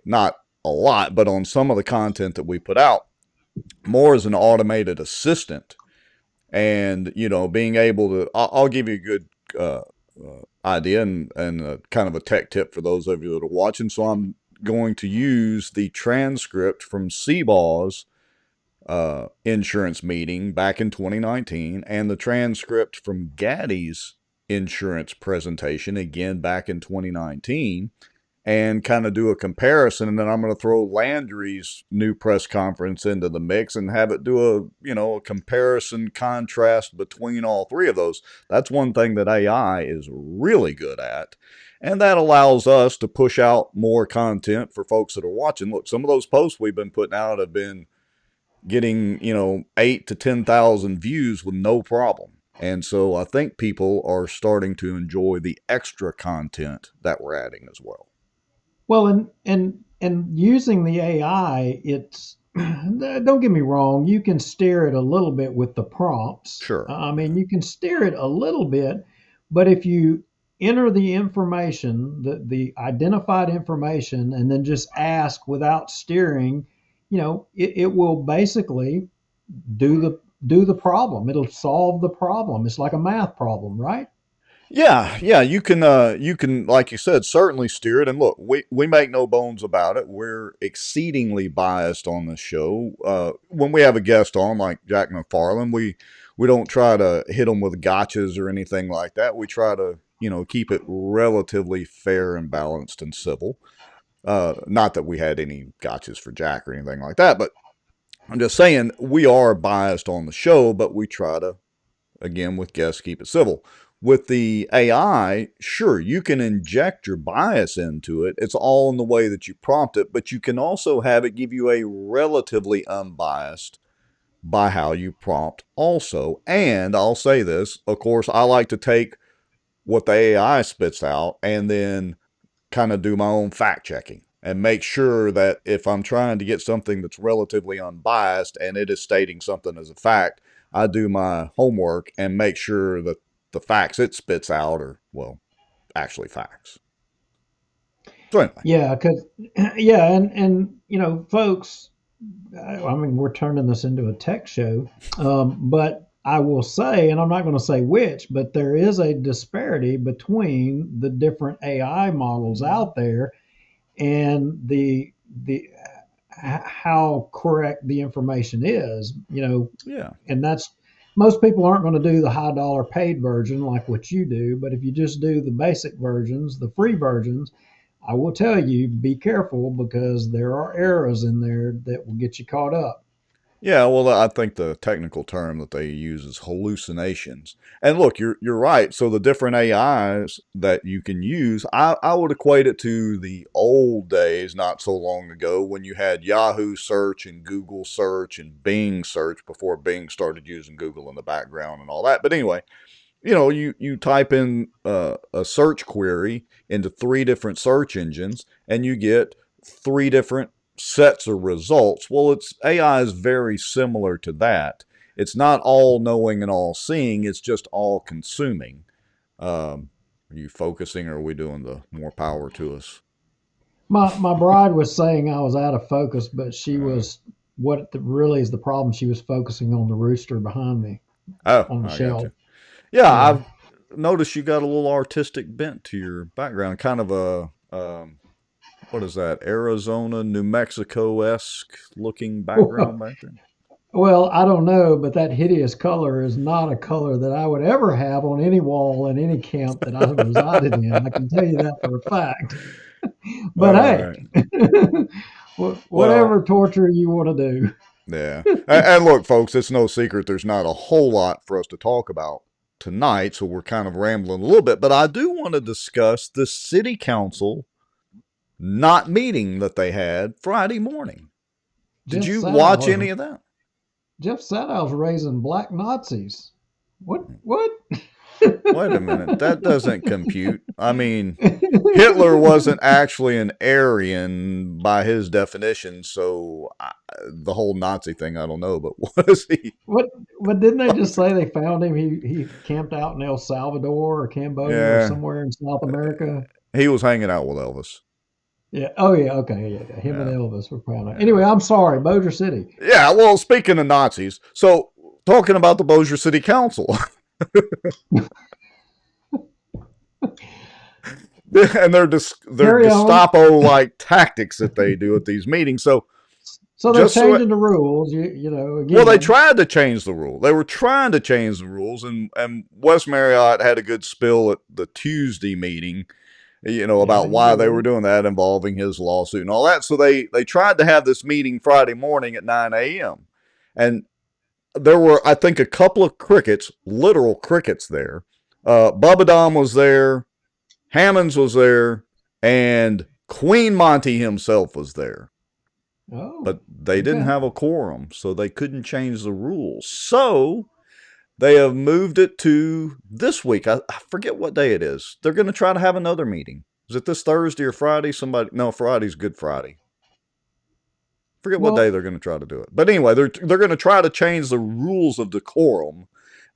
not a lot, but on some of the content that we put out, more as an automated assistant. And, being able to, I'll give you a good idea and kind of a tech tip for those of you that are watching. So I'm going to use the transcript from Seabaw's insurance meeting back in 2019 and the transcript from Gaddy's insurance presentation again back in 2019 and kind of do a comparison. And then I'm going to throw Landry's new press conference into the mix and have it do a comparison contrast between all three of those. That's one thing that AI is really good at. And that allows us to push out more content for folks that are watching. Look, some of those posts we've been putting out have been getting, 8 to 10,000 views with no problem. And so I think people are starting to enjoy the extra content that we're adding as well. Well, and using the AI, it's don't get me wrong, you can steer it a little bit with the prompts. Sure. You can steer it a little bit, but if you enter the information, the identified information, and then just ask without steering, it will basically do the problem. It'll solve the problem. It's like a math problem, right? Yeah, you can, like you said, certainly steer it. And look, we make no bones about it. We're exceedingly biased on this show. When we have a guest on, like Jack McFarland, we don't try to hit them with gotchas or anything like that. We try to, keep it relatively fair and balanced and civil. Not that we had any gotchas for Jack or anything like that, but I'm just saying we are biased on the show, but we try to, again, with guests, keep it civil. With the AI, sure, you can inject your bias into it. It's all in the way that you prompt it, but you can also have it give you a relatively unbiased by how you prompt also. And I'll say this, of course, I like to take what the AI spits out and then kind of do my own fact checking and make sure that if I'm trying to get something that's relatively unbiased and it is stating something as a fact, I do my homework and make sure that the facts it spits out are, well, actually facts. So anyway. Yeah, because yeah, and folks, I mean, we're turning this into a tech show, but I will say, and I'm not going to say which, but there is a disparity between the different AI models out there and the how correct the information is. Yeah. And that's most people aren't going to do the high dollar paid version like what you do, but if you just do the basic versions, the free versions, I will tell you, be careful because there are errors in there that will get you caught up. Yeah, well, I think the technical term that they use is hallucinations. And look, you're right. So the different AIs that you can use, I would equate it to the old days, not so long ago, when you had Yahoo search and Google search and Bing search before Bing started using Google in the background and all that. But anyway, you type in a search query into 3 different search engines and you get 3 different sets of results. Well, AI is very similar to that. It's not all knowing and all seeing. It's just all consuming. Are you focusing, or are we doing the more power to us? My bride was saying I was out of focus, but she was really is the problem. She was focusing on the rooster behind me on the I shelf. got you. Yeah, I've noticed you got a little artistic bent to your background, kind of a what is that, Arizona, New Mexico-esque looking background back there? Well, I don't know, but that hideous color is not a color that I would ever have on any wall in any camp that I resided in. I can tell you that for a fact. But hey, whatever torture you want to do. Yeah. And look, folks, it's no secret there's not a whole lot for us to talk about tonight, so we're kind of rambling a little bit. But I do want to discuss the city council not meeting that they had Friday morning. Did you watch any of that? Jeff said I was raising black Nazis. What? Wait a minute. That doesn't compute. I mean, Hitler wasn't actually an Aryan by his definition, so the whole Nazi thing, I don't know, but was he? But didn't they just say they found him? He camped out in El Salvador or Cambodia or somewhere in South America. He was hanging out with Elvis. Yeah. Oh, yeah. Okay. Yeah. Him and Elvis were proud of. Anyway, I'm sorry, Bossier City. Yeah. Well, speaking of Nazis, so talking about the Bossier City Council. And their Gestapo-like tactics that they do at these meetings. So they're changing the rules, again. Well, they tried to change the rule. They were trying to change the rules, and Wes Marriott had a good spill at the Tuesday meeting, about why they were doing that, involving his lawsuit and all that. So they tried to have this meeting Friday morning at 9 a.m. And there were, I think, a couple of crickets, literal crickets there. Bubba Dom was there, Hammonds was there, and Queen Monty himself was there. Oh, but they didn't have a quorum, so they couldn't change the rules. So they have moved it to this week. I forget what day it is. They're going to try to have another meeting. Is it this Thursday or Friday? Friday's Good Friday. Forget what day they're going to try to do it. But anyway, they're going to try to change the rules of decorum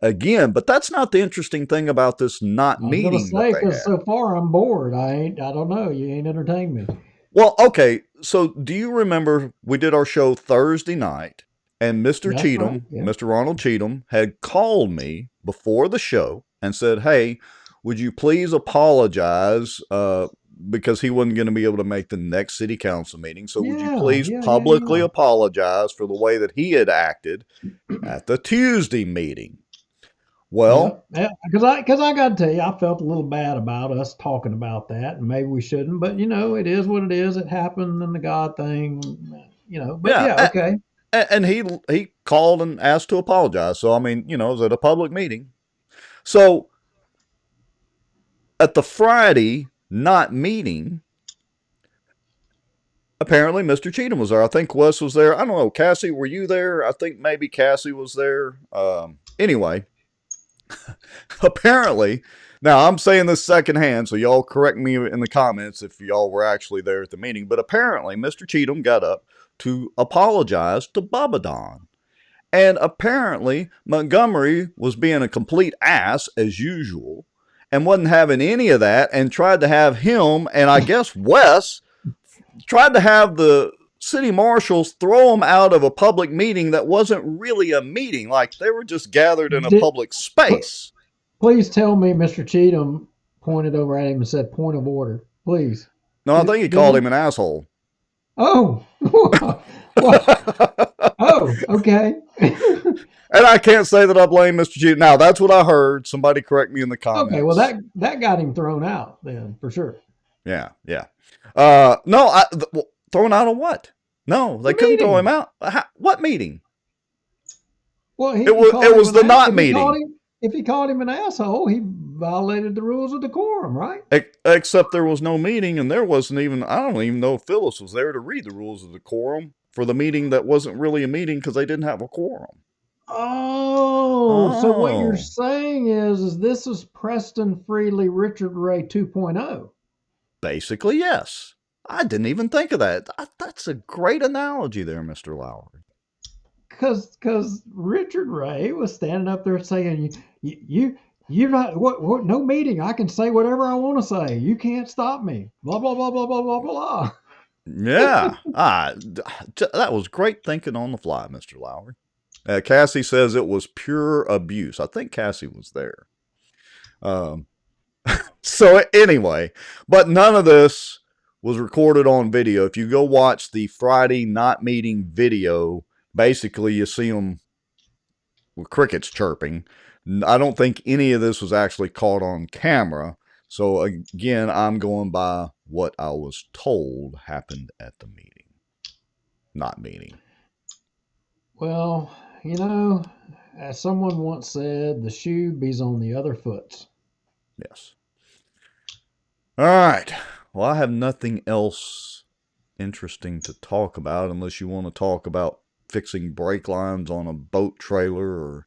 again. But that's not the interesting thing about this not meeting. I was going to say, because so far I'm bored. I don't know. You ain't entertained me. Well, okay. So do you remember we did our show Thursday night, and Mr. Cheatham, right, yeah. Mr. Ronald Cheatham, had called me before the show and said, hey, would you please apologize because he wasn't going to be able to make the next city council meeting. So would you please publicly apologize for the way that he had acted at the Tuesday meeting? Well, because I got to tell you, I felt a little bad about us talking about that, and maybe we shouldn't. But it is what it is. It happened, and the God thing, But okay. And he called and asked to apologize. So I mean, it was at a public meeting. So at the Friday not meeting, apparently Mr. Cheatham was there. I think Wes was there. I don't know. Cassie, were you there? I think maybe Cassie was there. Anyway, apparently, now I'm saying this secondhand, so y'all correct me in the comments if y'all were actually there at the meeting, but apparently Mr. Cheatham got up to apologize to Baba Don. And apparently Montgomery was being a complete ass as usual and wasn't having any of that, and tried to have him, and I guess Wes tried to have the city marshals throw him out of a public meeting that wasn't really a meeting. Like, they were just gathered in a public space. Please tell me Mr. Cheatham pointed over at him and said, "Point of order," please. No, I think he called him an asshole. Oh. Oh, okay. And I can't say that I blame Mr. Cheatham. Now, that's what I heard. Somebody correct me in the comments. Okay, well, that got him thrown out then, for sure. Yeah. No, thrown out of what? No, they couldn't throw him out. What meeting? Well, it was the not meeting. If he called him an asshole, he violated the rules of decorum, right? Except there was no meeting, and there wasn't even, I don't even know if Phyllis was there to read the rules of decorum for the meeting that wasn't really a meeting because they didn't have a quorum. Oh, so what you're saying is this is Preston Freely Richard Ray 2.0. Basically, yes. I didn't even think of that. That's a great analogy there, Mr. Lowry. Because Richard Ray was standing up there saying, you're not, what, no meeting. I can say whatever I want to say. You can't stop me. Blah, blah, blah, blah, blah, blah, blah. Yeah. That was great thinking on the fly, Mr. Lowry. Cassie says it was pure abuse. I think Cassie was there. So anyway, but none of this was recorded on video. If you go watch the Friday not meeting video, basically you see them with crickets chirping. I don't think any of this was actually caught on camera. So again, I'm going by what I was told happened at the meeting. Not meeting. Well, as someone once said, the shoe be's on the other foot. Yes. All right. Well, I have nothing else interesting to talk about unless you want to talk about fixing brake lines on a boat trailer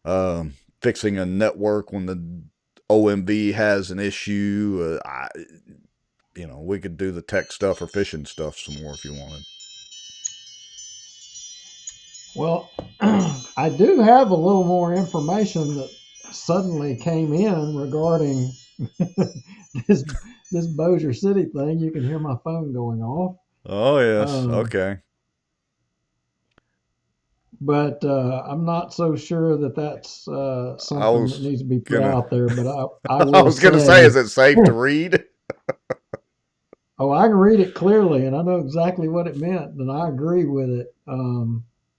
or fixing a network when the OMB has an issue. We could do the tech stuff or fishing stuff some more if you wanted. Well, I do have a little more information that suddenly came in regarding this Bossier City thing. You can hear my phone going off. Oh, yes. Okay. But I'm not so sure that that's something that needs to be put out there. But I was going to say, is it safe to read? Oh, I can read it clearly, and I know exactly what it meant, and I agree with it.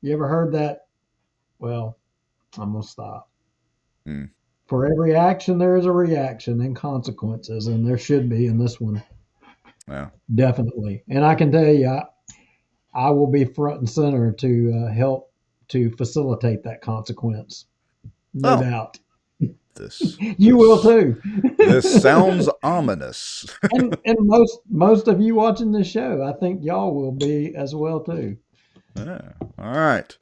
You ever heard that? Well, I'm going to stop. For every action, there is a reaction and consequences, and there should be in this one. Yeah. Definitely. And I can tell you, I will be front and center to help to facilitate that consequence. No doubt. You will too. This sounds ominous. and most of you watching this show, I think y'all will be as well too. Yeah. All right.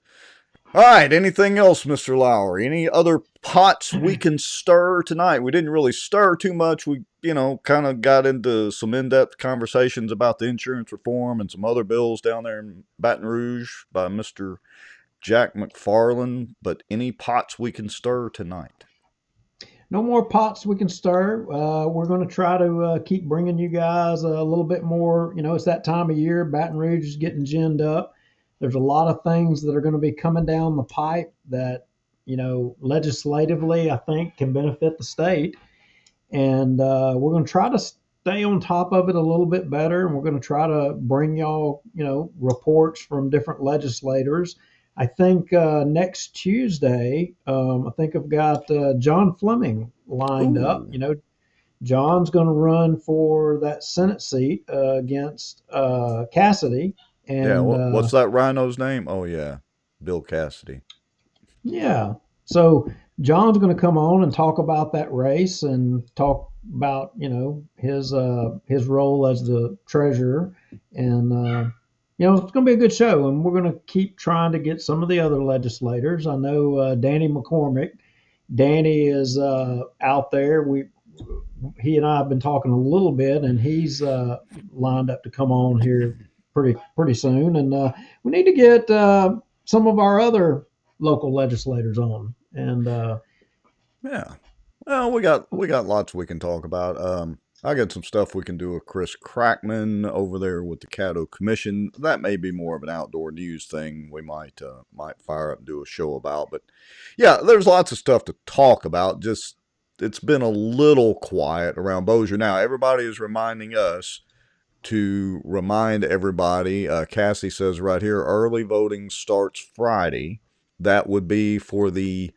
Anything else, Mr. Lowry? Any other pots we can stir tonight? We didn't really stir too much. We, kind of got into some in-depth conversations about the insurance reform and some other bills down there in Baton Rouge by Mr. Jack McFarland. But any pots we can stir tonight? No more pots we can stir. We're going to try to keep bringing you guys a little bit more. It's that time of year. Baton Rouge is getting ginned up. There's a lot of things that are going to be coming down the pipe that, legislatively, I think can benefit the state. And we're going to try to stay on top of it a little bit better. And we're going to try to bring y'all, reports from different legislators. I think next Tuesday, I think I've got John Fleming lined up. John's going to run for that Senate seat against Cassidy. And, what's that rhino's name? Oh, yeah, Bill Cassidy. Yeah. So John's going to come on and talk about that race and talk, about his role as the treasurer, and it's going to be a good show, and we're going to keep trying to get some of the other legislators. I know Danny McCormick. Danny is out there. He and I have been talking a little bit, and he's lined up to come on here pretty soon. And we need to get some of our other local legislators on. And yeah, well, we got lots we can talk about. I got some stuff we can do with Chris Crackman over there with the Caddo Commission. That may be more of an outdoor news thing. We might fire up and do a show about. But yeah, there's lots of stuff to talk about. Just it's been a little quiet around Bossier. Now everybody is reminding us to remind everybody. Cassie says right here, early voting starts Friday. That would be for the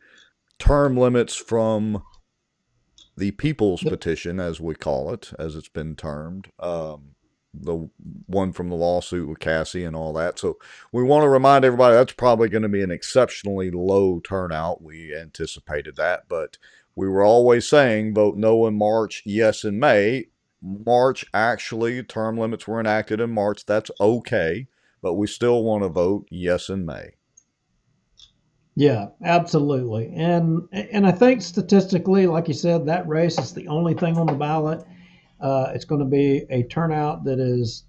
term limits from the People's Petition, as we call it, as it's been termed, the one from the lawsuit with Cassie and all that. So we want to remind everybody that's probably going to be an exceptionally low turnout. We anticipated that, but we were always saying vote no in March, yes in May. March, actually, term limits were enacted in March. That's okay, but we still want to vote yes in May. Yeah, absolutely. And I think statistically, like you said, that race is the only thing on the ballot. It's going to be a turnout that is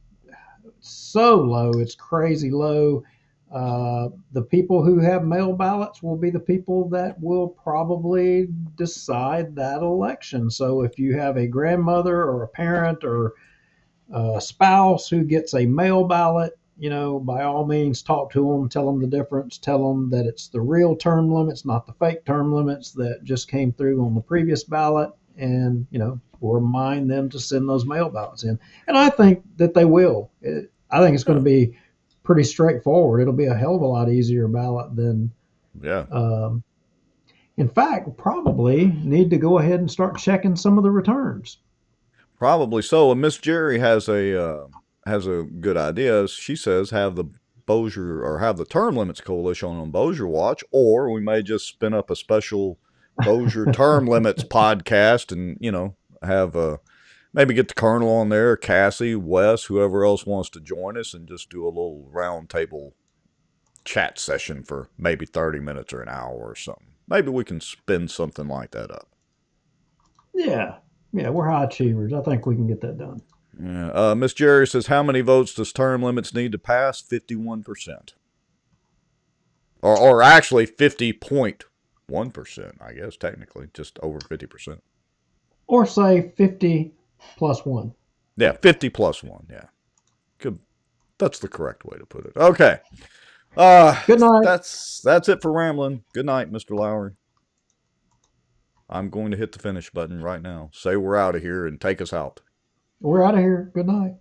so low. It's crazy low. The people who have mail ballots will be the people that will probably decide that election. So if you have a grandmother or a parent or a spouse who gets a mail ballot, by all means, talk to them, tell them the difference, tell them that it's the real term limits, not the fake term limits that just came through on the previous ballot, and, remind them to send those mail ballots in. And I think that they will. I think it's going to be pretty straightforward. It'll be a hell of a lot easier ballot than, in fact, probably need to go ahead and start checking some of the returns. Probably so. And Miss Jerry has a good idea. She says have the Bossier or have the Term Limits Coalition on Bossier Watch, or we may just spin up a special Bossier Term Limits podcast and have maybe get the Colonel on there, Cassie, Wes, whoever else wants to join us, and just do a little round table chat session for maybe 30 minutes or an hour or something. Maybe we can spin something like that up. Yeah, we're high achievers. I think we can get that done. Yeah. Miss Jerry says, how many votes does term limits need to pass? 51%. Or actually 50.1%, I guess, technically, just over 50%. Or say 50 plus 1. Yeah, 50 plus 1, yeah. Good. That's the correct way to put it. Okay. Good night. That's it for rambling. Good night, Mr. Lowry. I'm going to hit the finish button right now. Say we're out of here and take us out. We're out of here. Good night.